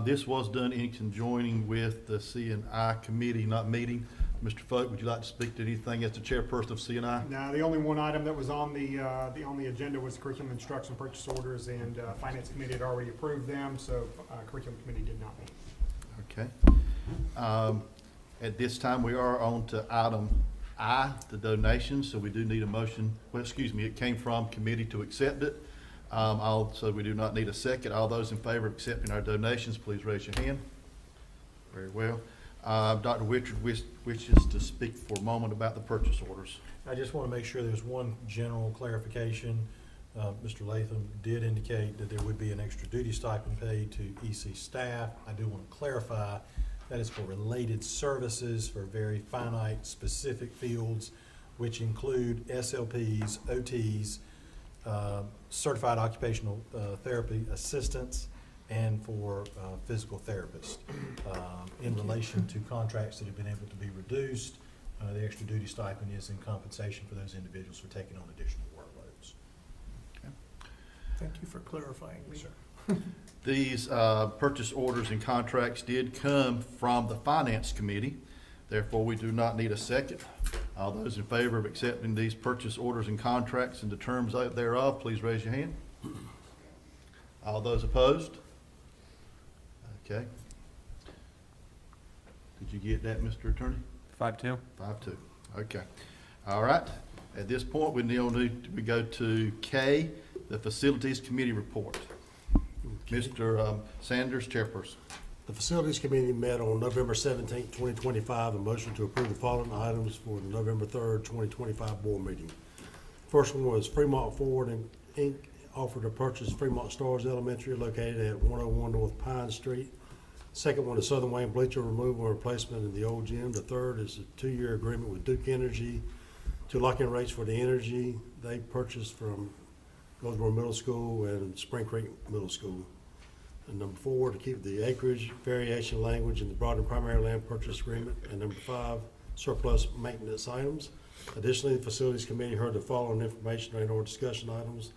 This was done in conjoining with the C&I committee, not meeting. Mr. Folk, would you like to speak to anything as the chairperson of C&I? Now, the only one item that was on the agenda was curriculum instruction purchase orders, and Finance Committee had already approved them, so Curriculum Committee did not meet. Okay. At this time, we are on to item I, the donations, so we do need a motion. Well, excuse me, it came from committee to accept it. Also, we do not need a second. All those in favor of accepting our donations, please raise your hand. Very well. Dr. Witchard wishes to speak for a moment about the purchase orders. I just want to make sure there's one general clarification. Mr. Latham did indicate that there would be an extra duty stipend paid to EC staff. I do want to clarify that is for related services for very finite, specific fields. which include SLPs, OTs, certified occupational therapy assistants, and for physical therapists. In relation to contracts that have been able to be reduced, the extra duty stipend is in compensation for those individuals for taking on additional workloads. Thank you for clarifying me. These purchase orders and contracts did come from the Finance Committee. Therefore, we do not need a second. All those in favor of accepting these purchase orders and contracts and the terms thereof, please raise your hand. All those opposed? Okay. Did you get that, Mr. Attorney? 5-2. 5-2. Okay. All right. At this point, we go to K, the Facilities Committee report. Mr. Sanders, chairperson. The Facilities Committee met on November 17, 2025, and motion to approve the following items for the November 3rd, 2025 board meeting. First one was Fremont Forward Inc. offered to purchase Fremont Stars Elementary located at 101 North Pine Street. Second one is Southern Wayne bleacher removal and replacement in the old gym. The third is a 2-year agreement with Duke Energy to lock in rates for the energy they purchased from Goldsboro Middle School and Spring Creek Middle School. And number 4, to keep the acreage variation language in the Broadband primary land purchase agreement. And number 5, surplus maintenance items. Additionally, the Facilities Committee heard the following information and or discussion items.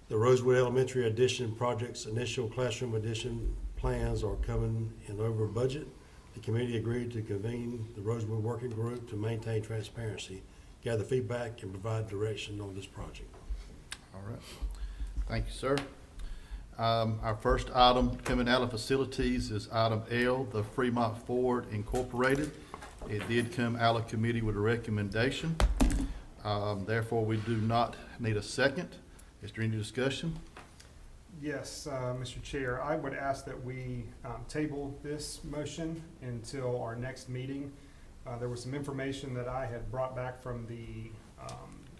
The Rosewood Elementary addition project's initial classroom addition plans are coming in over budget. The committee agreed to convene the Rosewood Working Group to maintain transparency, gather feedback, and provide direction on this project. All right. Thank you, sir. Our first item coming out of facilities is item L, the Fremont Forward Incorporated. It did come out of committee with a recommendation. Therefore, we do not need a second. Is there any discussion? Yes, Mr. Chair, I would ask that we table this motion until our next meeting. There was some information that I had brought back from the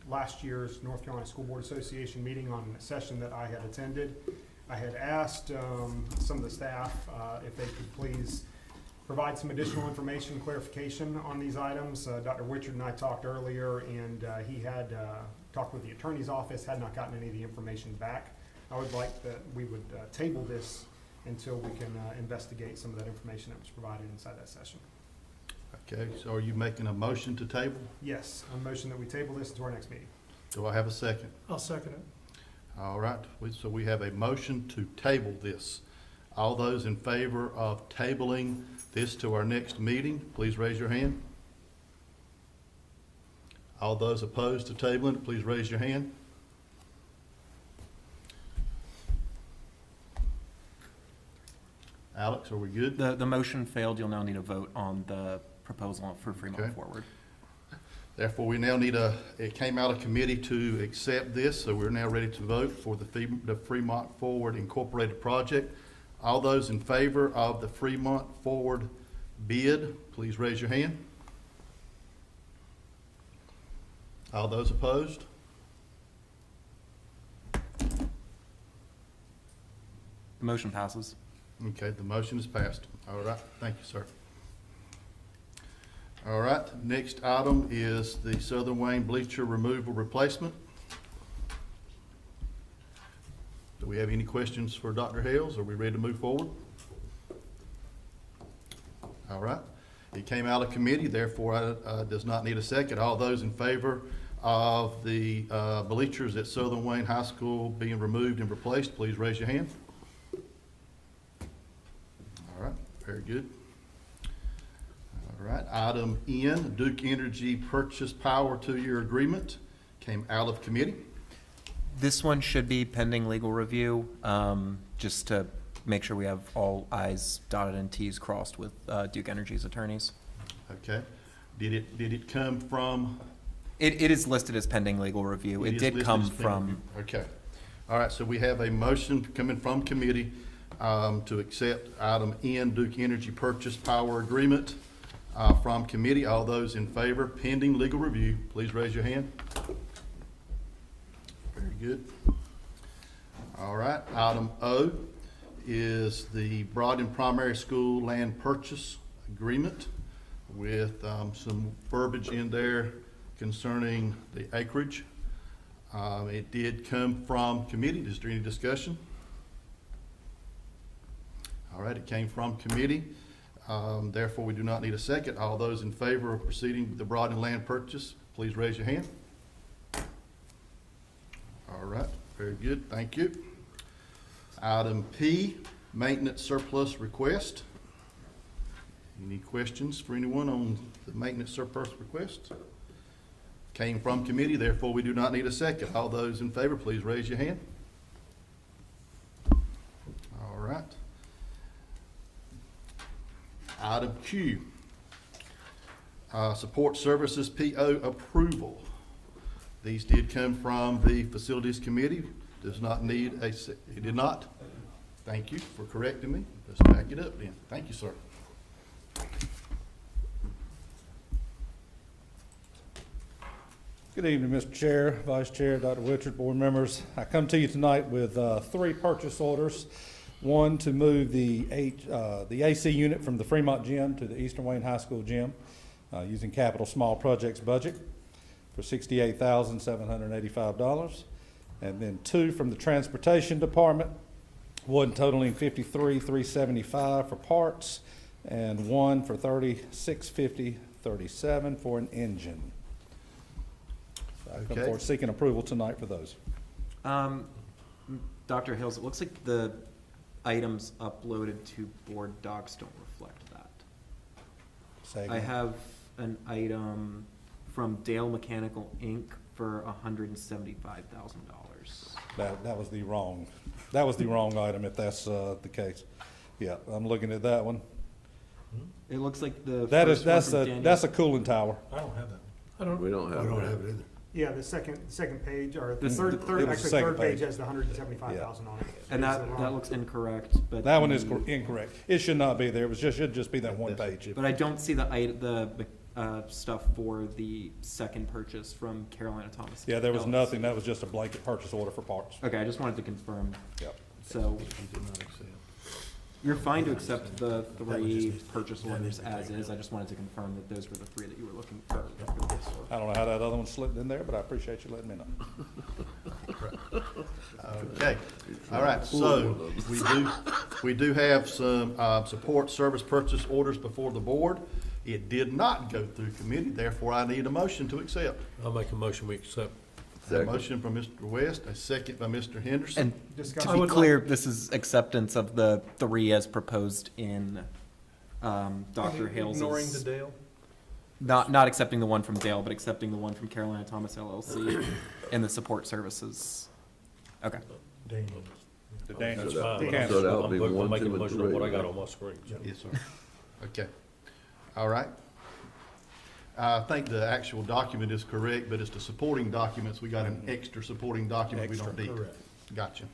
last year's North Carolina School Board Association meeting on a session that I had attended. I had asked some of the staff if they could please provide some additional information, clarification on these items. Dr. Wichard and I talked earlier, and he had talked with the attorney's office, had not gotten any of the information back. I would like that we would table this until we can investigate some of that information that was provided inside that session. Okay, so are you making a motion to table? Yes, a motion that we table this until our next meeting. Do I have a second? I'll second it. All right, so we have a motion to table this. All those in favor of tabling this to our next meeting, please raise your hand. All those opposed to tabling it, please raise your hand. Alex, are we good? The motion failed. You'll now need a vote on the proposal for Fremont Okay. Forward. Therefore, we now need it came out of committee to accept this, so we're now ready to vote for the Fremont Forward Incorporated project. All those in favor of the Fremont Forward bid, please raise your hand. All those opposed? The motion passes. Okay, the motion is passed. All right, thank you, sir. All right, next item is the Southern Wayne bleacher removal replacement. Do we have any questions for Dr. Hales? Are we ready to move forward? All right, it came out of committee, therefore does not need a second. All those in favor of the bleachers at Southern Wayne High School being removed and replaced, please raise your hand. All right, very good. All right, item N, Duke Energy Purchase Power 2-year agreement came out of committee. This one should be pending legal review, just to make sure we have all I's dotted and T's crossed with Duke Energy's attorneys. Okay, did it come from? It is listed as pending legal review. It is did listed come as pending from, review. Okay, all right, so we have a motion coming from committee to accept item N, Duke Energy Purchase Power Agreement from committee. All those in favor, pending legal review, please raise your hand. Very good. All right, item O is the Broadband Primary School Land Purchase Agreement with some verbiage in there concerning the acreage. It did come from committee. Is there any discussion? All right, it came from committee. Therefore, we do not need a second. All those in favor of proceeding with the Broadband land purchase, please raise your hand. All right, very good, thank you. Item P, maintenance surplus request. Any questions for anyone on the maintenance surplus request? Came from committee, therefore we do not need a second. All those in favor, please raise your hand. All right. Item Q, support services PO approval. These did come from the facilities committee. Does not need a, it did not. Thank you for correcting me. Let's back it up then. Thank you, sir. Good evening, Mr. Chair, Vice Chair, Dr. Richard, board members. I come to you tonight with 3 purchase orders. One to move the AC unit from the Fremont Gym to the Eastern Wayne High School Gym using capital small projects budget for $68,785. And then 2 from the Transportation Department, one totaling $53,375 for parts and 1 for $36,5037 for an engine. So I come Okay. forward seeking approval tonight for those. Dr. Hills, it looks like the items uploaded to board docs don't reflect that. Say I again. have an item from Dale Mechanical Inc. for $175,000. That was the wrong item if that's the case. Yeah, I'm looking at that one. It looks like the That's first one from Daniel. a cooling tower. I don't have that. We don't have that. it either. Yeah, the second page, or the This- third, it was actually the second third page page. has the 175,000 on it. And It's that wrong. looks incorrect, but. That one is the- incorrect. It should not be there. It should just be that one page. But I don't see the stuff for the second purchase from Carolina Thomas. Yeah, there was LLC. nothing. That was just a blanket purchase order for parts. Okay, I just wanted to confirm. Yep. So you're fine to accept the 3 purchase orders as is. I just wanted to confirm that those were the 3 that you were looking for. I don't know how that other one slipped in there, but I appreciate you letting me know. Okay, all right, so we do have some support service purchase orders before the board. It did not go through committee, therefore I need a motion to accept. I'll make a motion, we accept. A motion from Mr. West, a second by Mr. Henderson. And Discussion. to be clear, this is acceptance of the 3 as proposed in Dr. Hales's. Ignoring the Dale? Not accepting the one from Dale, but accepting the one from Carolina Thomas LLC and the support services. Okay. Daniel. The Daniels. That's fine. Mechanics. So that'll be I'm 1, making 2, a and motion on 3. what I got on my screen. Yes, sir. Okay. All right. I think the actual document is correct, but it's the supporting documents. We got an extra supporting document we don't Extra, need. correct. Gotcha.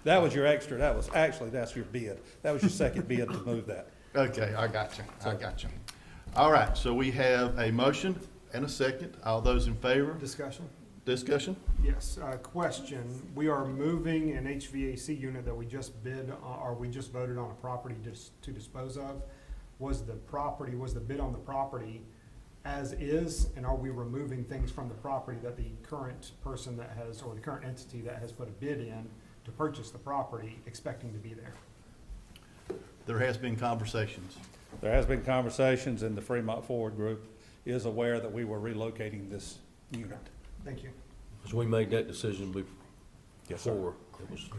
That was your extra. That's your bid. That was your second bid to move that. Okay, I got you. All right, so we have a motion and a second. All those in favor? Discussion? Discussion? Yes, question. We are moving an HVAC unit that we just bid, or we just voted on a property to dispose of. Was the bid on the property as is, and are we removing things from the property that the current person that has, or the current entity that has put a bid in to purchase the property, expecting to be there? There has been conversations. There has been conversations, and the Fremont Forward Group is aware that we were relocating this unit. Thank you. Because we made that decision Yes, sir. before. It was-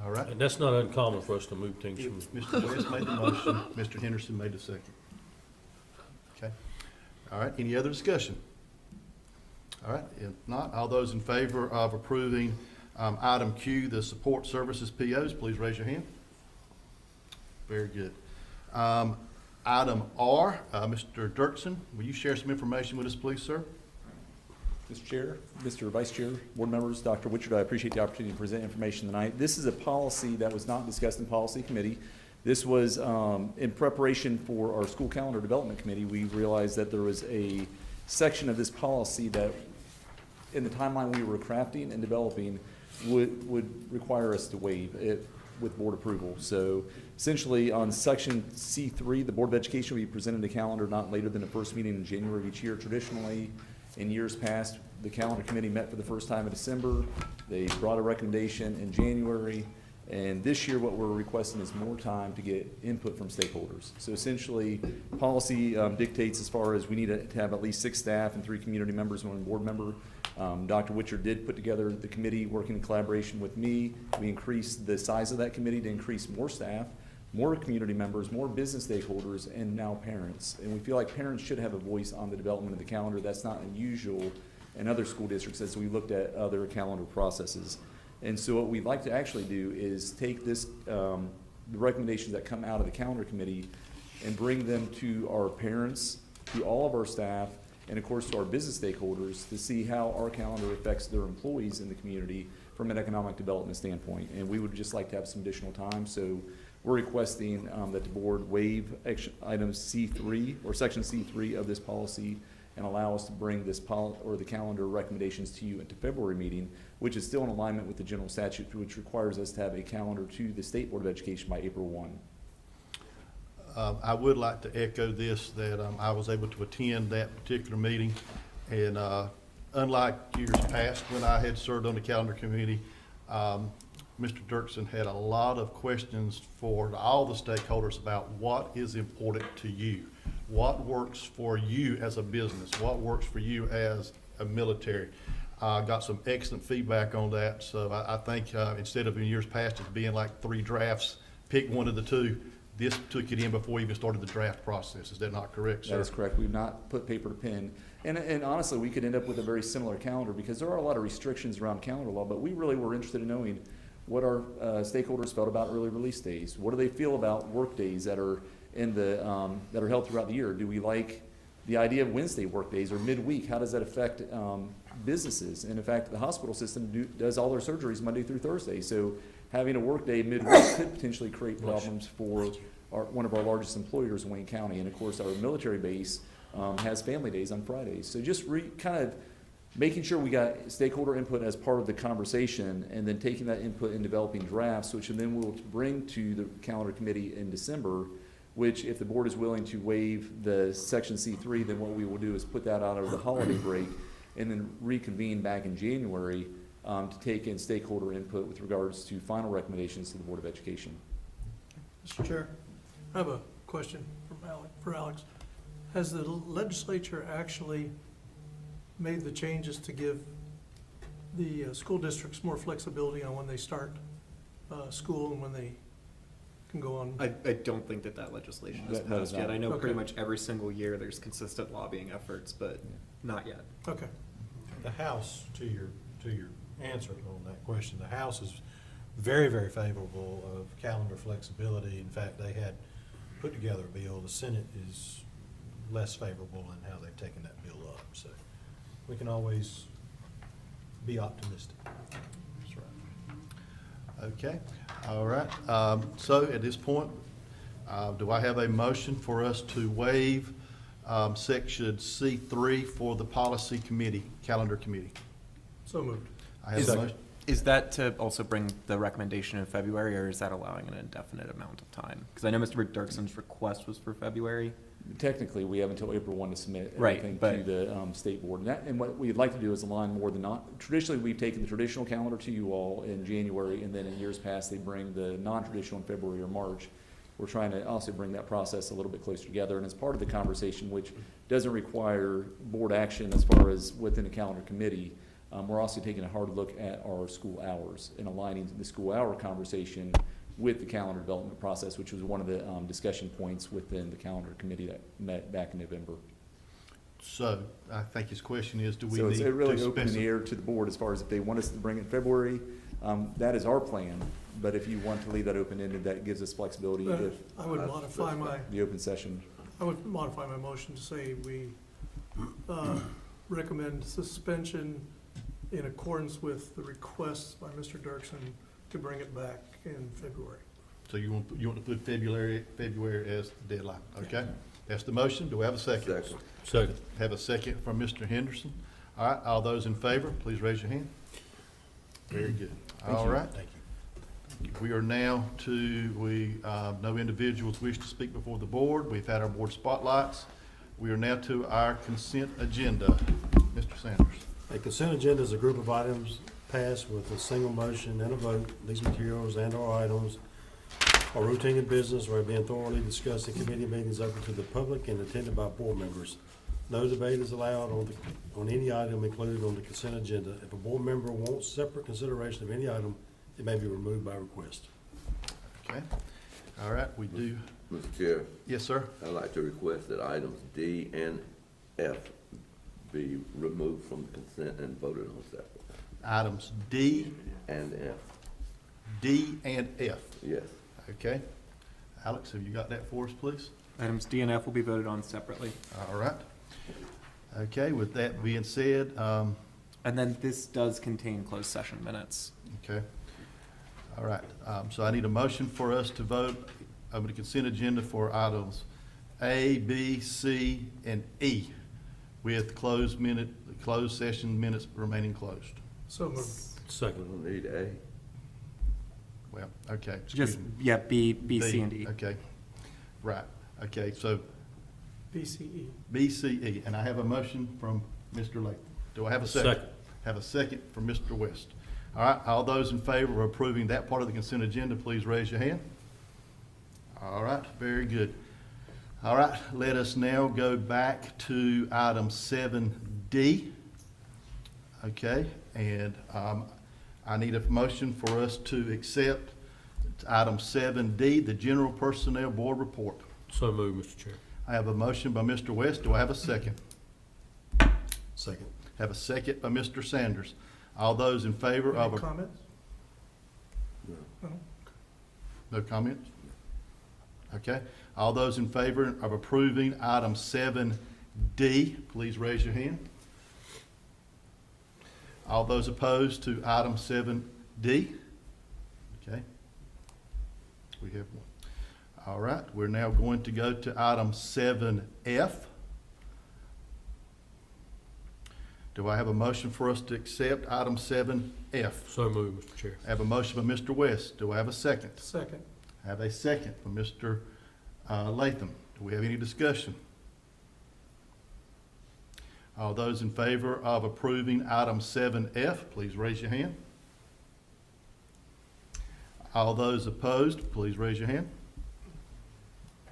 All right. And that's not uncommon for us to move things from. Mr. West made the motion, Mr. Henderson made the second. Okay. All right, any other discussion? All right, if not, all those in favor of approving item Q, the support services POs, please raise your hand. Very good. Item R, Mr. Dirksen, will you share some information with us, please, sir? Mr. Chair, Mr. Vice Chair, board members, Dr. Wichert, I appreciate the opportunity to present information tonight. This is a policy that was not discussed in policy committee. This was in preparation for our school calendar development committee. We realized that there was a section of this policy that in the timeline we were crafting and developing would require us to waive. with board approval. So essentially, on section C3, the Board of Education will be presented a calendar not later than the first meeting in January of each year. Traditionally, in years past, the calendar committee met for the first time in December. They brought a recommendation in January. And this year, what we're requesting is more time to get input from stakeholders. So essentially, policy dictates as far as we need to have at least 6 staff and 3 community members and 1 board member. Dr. Witcher did put together the committee working in collaboration with me. We increased the size of that committee to increase more staff, more community members, more business stakeholders, and now parents. And we feel like parents should have a voice on the development of the calendar. That's not unusual in other school districts as we looked at other calendar processes. And so what we'd like to actually do is take this, the recommendations that come out of the calendar committee and bring them to our parents, to all of our staff, and of course to our business stakeholders to see how our calendar affects their employees in the community from an economic development standpoint. And we would just like to have some additional time. So we're requesting that the board waive item C3 or section C3 of this policy and allow us to bring this the calendar recommendations to you at the February meeting, which is still in alignment with the general statute, which requires us to have a calendar to the State Board of Education by April 1. I would like to echo this, that I was able to attend that particular meeting. And unlike years past when I had served on the calendar committee, Mr. Dirksen had a lot of questions for all the stakeholders about what is important to you. What works for you as a business? What works for you as a military? Got some excellent feedback on that. So I think instead of in years past it being like 3 drafts, pick one of the 2, this took it in before we even started the draft process. Is that not correct, sir? That is correct. We've not put paper to pen. And honestly, we could end up with a very similar calendar because there are a lot of restrictions around calendar law, but we really were interested in knowing what our stakeholders felt about early release days. What do they feel about work days that are in the that are held throughout the year? Do we like the idea of Wednesday work days or midweek? How does that affect businesses? And in fact, the hospital system does all their surgeries Monday through Thursday. So having a work day midweek could potentially create problems for one of our largest employers in Wayne County. And of course, our military base has family days on Fridays. So just kind of making sure we got stakeholder input as part of the conversation and then taking that input and developing drafts, which then we'll bring to the calendar committee in December, which if the board is willing to waive the section C3, then what we will do is put that out over the holiday break and then reconvene back in January to take in stakeholder input with regards to final recommendations to the Board of Education. Mr. Chair, I have a question for Alex. Has the legislature actually made the changes to give the school districts more flexibility on when they start school and when they can go on? I don't think that legislation is passed yet. I know pretty much every single year there's consistent lobbying efforts, but not yet. Okay. The House, to your answer on that question, the House is very, very favorable of calendar flexibility. In fact, they had put together a bill. The Senate is less favorable in how they've taken that bill up. So we can always be optimistic. That's right. Okay, all right. So at this point, do I have a motion for us to waive section C3 for the policy committee, calendar committee? So moved. I have a motion. Is that to also bring the recommendation in February, or is that allowing an indefinite amount of time? Because I know Mr. Dirksen's request was for February. Technically, we have until April 1 to submit Right, everything but to the state board. And what we'd like to do is align more than not. Traditionally, we've taken the traditional calendar to you all in January, and then in years past, they bring the non-traditional in February or March. We're trying to also bring that process a little bit closer together. And as part of the conversation, which doesn't require board action as far as within the calendar committee, we're also taking a hard look at our school hours and aligning the school hour conversation with the calendar development process, which was one of the discussion points within the calendar committee that met back in November. So I think his question is, do we So need it's to really open in the specify? air to the board as far as if they want us to bring it in February, that is our plan. But if you want to leave that open-ended, that gives us flexibility if I would modify the open session. I would modify my motion to say we recommend suspension in accordance with the request by Mr. Dirksen to bring it back in February. So you want to put February as the deadline, okay? That's the motion. Do we have a second? Second. Have a second from Mr. Henderson. All right, all those in favor, please raise your hand. Very good. All right. Thank you. We are now no individuals wish to speak before the board. We've had our board spotlights. We are now to our consent agenda. Mr. Sanders. A consent agenda is a group of items passed with a single motion and a vote. These materials and/or items are routine in business or are being thoroughly discussed in committee meetings open to the public and attended by board members. No debate is allowed on any item included on the consent agenda. If a board member wants separate consideration of any item, it may be removed by request. Okay. All right, we do. Mr. Chair, Yes, sir. I'd like to request that items D and F be removed from consent and voted on separately. Items D, And F, D, and F. yes. Okay. Alex, have you got that for us, please? Items D and F will be voted on separately. All right. Okay, with that being said, And then this does contain closed session minutes. okay. All right, so I need a motion for us to vote over the consent agenda for items A, B, C, and E with closed session minutes remaining closed. So moved. Second. We'll need A. Well, okay. excuse Just, me. yeah, B, C, and E. Okay, right, okay, so BCE. B, C, E, and I have a motion from Mr. Latham. Do I have a second? Second. Have a second from Mr. West. All right, all those in favor of approving that part of the consent agenda, please raise your hand. All right, very good. All right, let us now go back to item 7D. Okay, and I need a motion for us to accept item 7D, the General Personnel Board Report. So moved, Mr. Chair. I have a motion by Mr. West. Do I have a second? Second. Have a second by Mr. Sanders. All those in favor of... Any comments? No? No comments? Okay. All those in favor of approving item 7D, please raise your hand. All those opposed to item 7D? Okay. We have one. All right, we're now going to go to item 7F. Do I have a motion for us to accept item 7F? So moved, Mr. Chair. I have a motion by Mr. West. Do I have a second? Second. I have a second from Mr. Latham. Do we have any discussion? All those in favor of approving item 7F, please raise your hand. All those opposed, please raise your hand.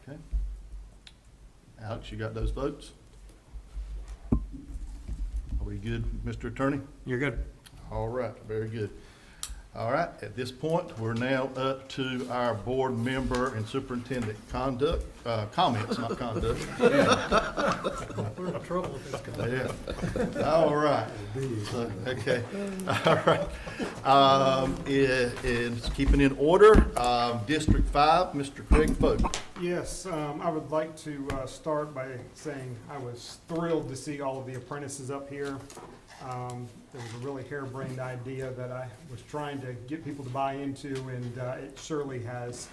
Okay. Alex, you got those votes? Are we good, Mr. Attorney? You're good. All right, very good. All right, at this point, we're now up to our board member and superintendent comments, not conduct. We're in trouble with this guy. Yeah. All right. So, okay. All right. Is keeping in order, District 5, Mr. Craig Folk. Yes, I would like to start by saying I was thrilled to see all of the apprentices up here. There was a really harebrained idea that I was trying to get people to buy into, and it surely has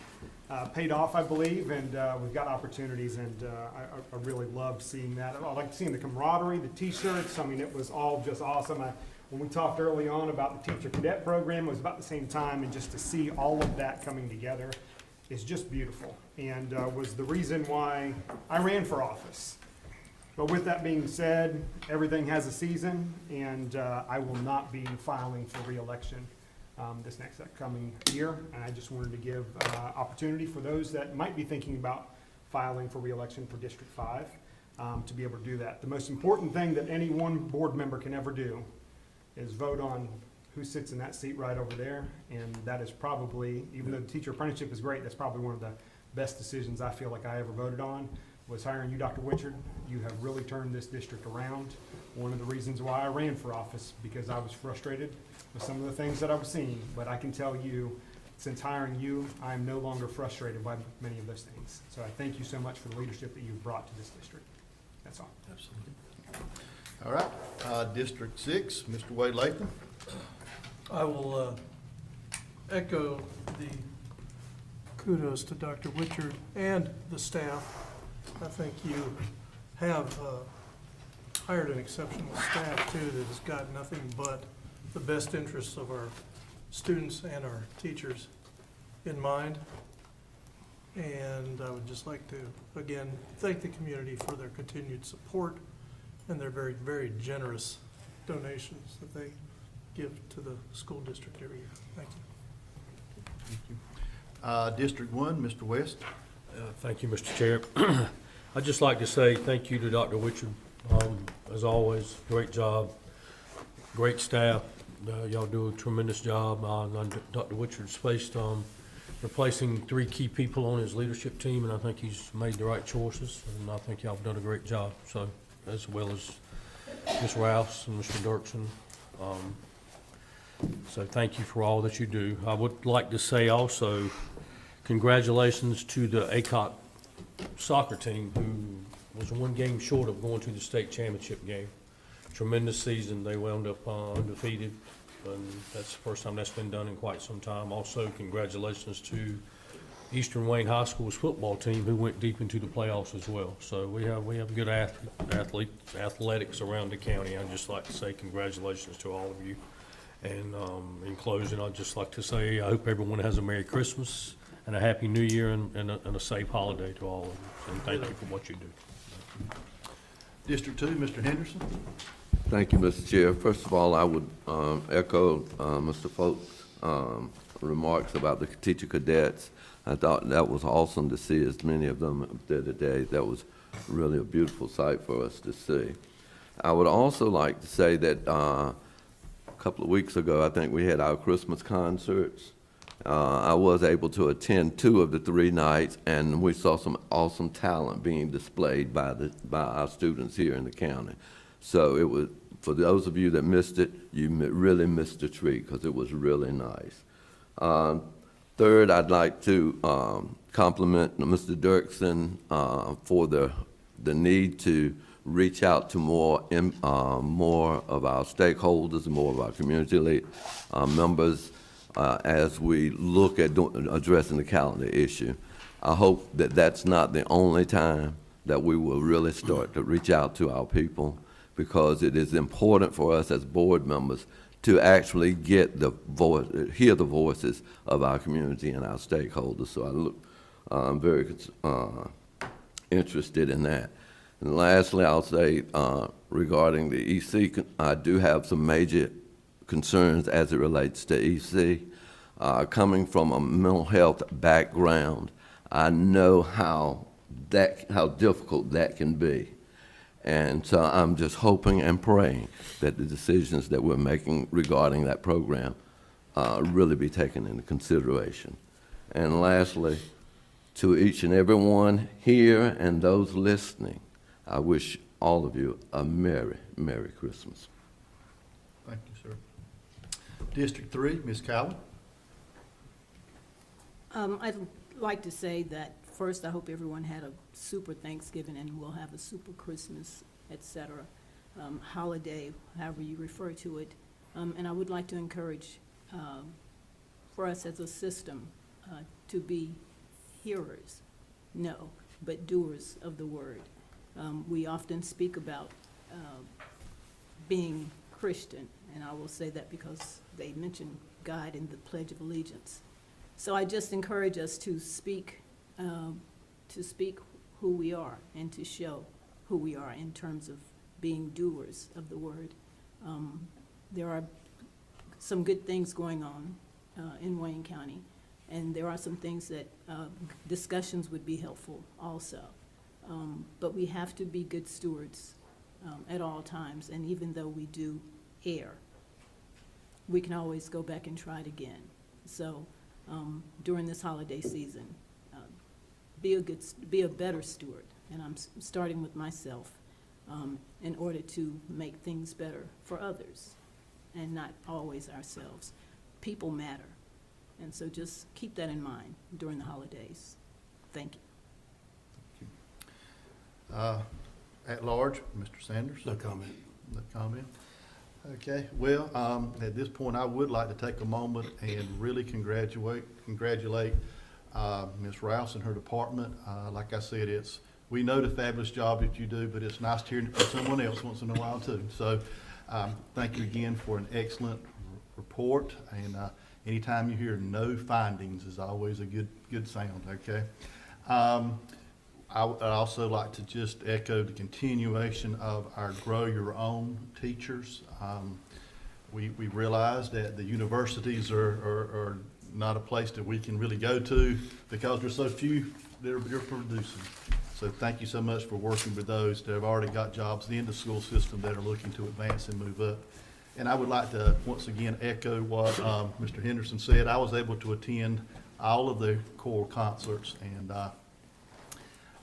paid off, I believe, and we've got opportunities, and I really loved seeing that. I like seeing the camaraderie, the T-shirts. I mean, it was all just awesome. When we talked early on about the teacher cadet program, it was about the same time, and just to see all of that coming together is just beautiful, and was the reason why I ran for office. But with that being said, everything has a season, and I will not be filing for reelection this next upcoming year. And I just wanted to give opportunity for those that might be thinking about filing for reelection for District 5 to be able to do that. The most important thing that any one board member can ever do is vote on who sits in that seat right over there. And that is probably, even though the teacher apprenticeship is great, that's probably one of the best decisions I feel like I ever voted on, was hiring you, Dr. Wichard. You have really turned this district around. One of the reasons why I ran for office, because I was frustrated with some of the things that I was seeing. But I can tell you, since hiring you, I am no longer frustrated by many of those things. So I thank you so much for the leadership that you've brought to this district. That's all. Absolutely. All right, District 6, Mr. Wade Latham. I will echo the kudos to Dr. Wichard and the staff. I think you have hired an exceptional staff too that has got nothing but the best interests of our students and our teachers in mind. And I would just like to, again, thank the community for their continued support and their very, very generous donations that they give to the school district every year. Thank you. District 1, Mr. West. Thank you, Mr. Chair. I'd just like to say thank you to Dr. Witcher. As always, great job, great staff. Y'all do a tremendous job. Dr. Witcher's faced replacing 3 key people on his leadership team, and I think he's made the right choices, and I think y'all have done a great job. So, as well as Ms. Rouse and Mr. Dirksen. So thank you for all that you do. I would like to say also, congratulations to the ACOT soccer team, who was 1 game short of going to the state championship game. Tremendous season. They wound up undefeated, and that's the first time that's been done in quite some time. Also, congratulations to Eastern Wayne High School's football team, who went deep into the playoffs as well. So we have good athletics around the county. I'd just like to say congratulations to all of you. And in closing, I'd just like to say I hope everyone has a Merry Christmas and a Happy New Year and a safe holiday to all of you. And thank you for what you do. District 2, Mr. Henderson. Thank you, Mr. Chair. First of all, I would echo Mr. Folk's remarks about the teacher cadets. I thought that was awesome to see, as many of them did today. That was really a beautiful sight for us to see. I would also like to say that a couple of weeks ago, I think we had our Christmas concerts. I was able to attend 2 of the 3 nights, and we saw some awesome talent being displayed by our students here in the county. So it was, for those of you that missed it, you really missed a treat, because it was really nice. Third, I'd like to compliment Mr. Dirksen for the need to reach out to more of our stakeholders, more of our community members as we look at addressing the calendar issue. I hope that that's not the only time that we will really start to reach out to our people, because it is important for us as board members to actually get the voice, hear the voices of our community and our stakeholders. So I'm very interested in that. And lastly, I'll say regarding the EC, I do have some major concerns as it relates to EC. Coming from a mental health background, I know how difficult that can be. And so I'm just hoping and praying that the decisions that we're making regarding that program really be taken into consideration. And lastly, to each and every one here and those listening, I wish all of you a Merry, Merry Christmas. Thank you, sir. District 3, Ms. Cowan. I'd like to say that first, I hope everyone had a super Thanksgiving and will have a super Christmas, etc. Holiday, however you refer to it. And I would like to encourage for us as a system to be hearers, no, but doers of the word. We often speak about being Christian, and I will say that because they mention God in the Pledge of Allegiance. So I just encourage us to speak who we are and to show who we are in terms of being doers of the word. There are some good things going on in Wayne County, and there are some things that discussions would be helpful also. But we have to be good stewards at all times, and even though we do err, we can always go back and try it again. So during this holiday season, be a better steward, and I'm starting with myself, in order to make things better for others and not always ourselves. People matter, and so just keep that in mind during the holidays. Thank you. At large, Mr. Sanders? No comment. No comment. Okay, well, at this point, I would like to take a moment and really congratulate Ms. Rouse and her department. Like I said, we know the fabulous job that you do, but it's nice to hear from someone else once in a while too. So thank you again for an excellent report, and Anytime you hear no findings is always a good sound, okay? I would also like to just echo the continuation of our Grow Your Own teachers. We realize that the universities are not a place that we can really go to because there's so few that are producing. So thank you so much for working with those that have already got jobs in the school system that are looking to advance and move up. And I would like to once again echo what Mr. Henderson said. I was able to attend all of the choral concerts, and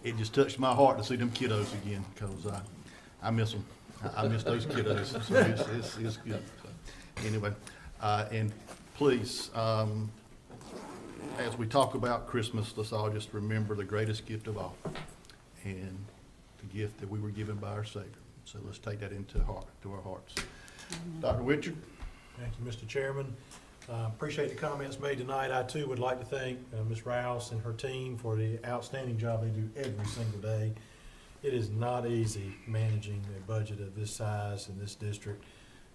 it just touched my heart to see them kiddos again because I miss them. I miss those kiddos. So it's good. So, anyway, and please, as we talk about Christmas, let's all just remember the greatest gift of all, and the gift that we were given by our Savior. So let's take that to our hearts. Dr. Richard? Thank you, Mr. Chairman. Appreciate the comments made tonight. I too would like to thank Ms. Rouse and her team for the outstanding job they do every single day. It is not easy managing a budget of this size in this district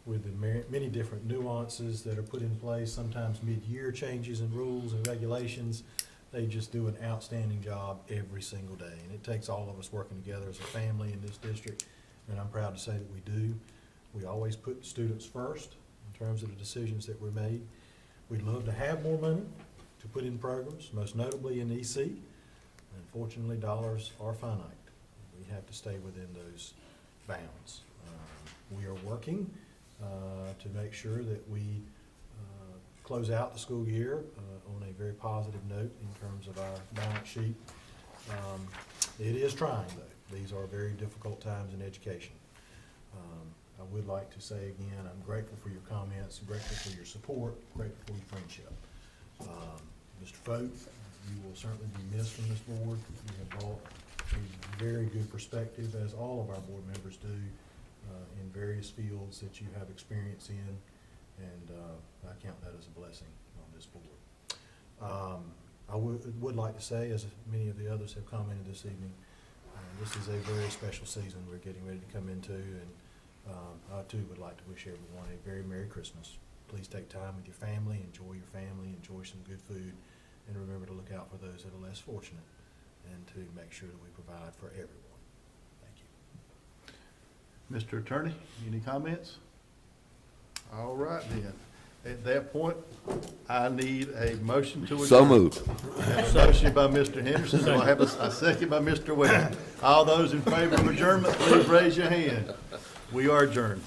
with the many different nuances that are put in place, sometimes mid-year changes in rules and regulations. They just do an outstanding job every single day, and it takes all of us working together as a family in this district, and I'm proud to say that we do. We always put students first in terms of the decisions that were made. We'd love to have more money to put in programs, most notably in EC. Unfortunately, dollars are finite. We have to stay within those bounds. We are working to make sure that we close out the school year on a very positive note in terms of our balance sheet. It is trying, though. These are very difficult times in education. I would like to say again, I'm grateful for your comments, grateful for your support, grateful for your friendship. Mr. Folk, you will certainly be missed from this board. You have brought a very good perspective, as all of our board members do, in various fields that you have experience in, and I count that as a blessing on this board. I would like to say, as many of the others have commented this evening, this is a very special season we're getting ready to come into, and I too would like to wish everyone a very Merry Christmas. Please take time with your family, enjoy your family, enjoy some good food, and remember to look out for those that are less fortunate, and to make sure that we provide for everyone. Thank you. Mr. Attorney, any comments? All right then. At that point, I need a motion to adjourn. So moved. I have a motion by Mr. Henderson. Do I have a second by Mr. Webb? All those in favor of adjournment, please raise your hand. We are adjourned.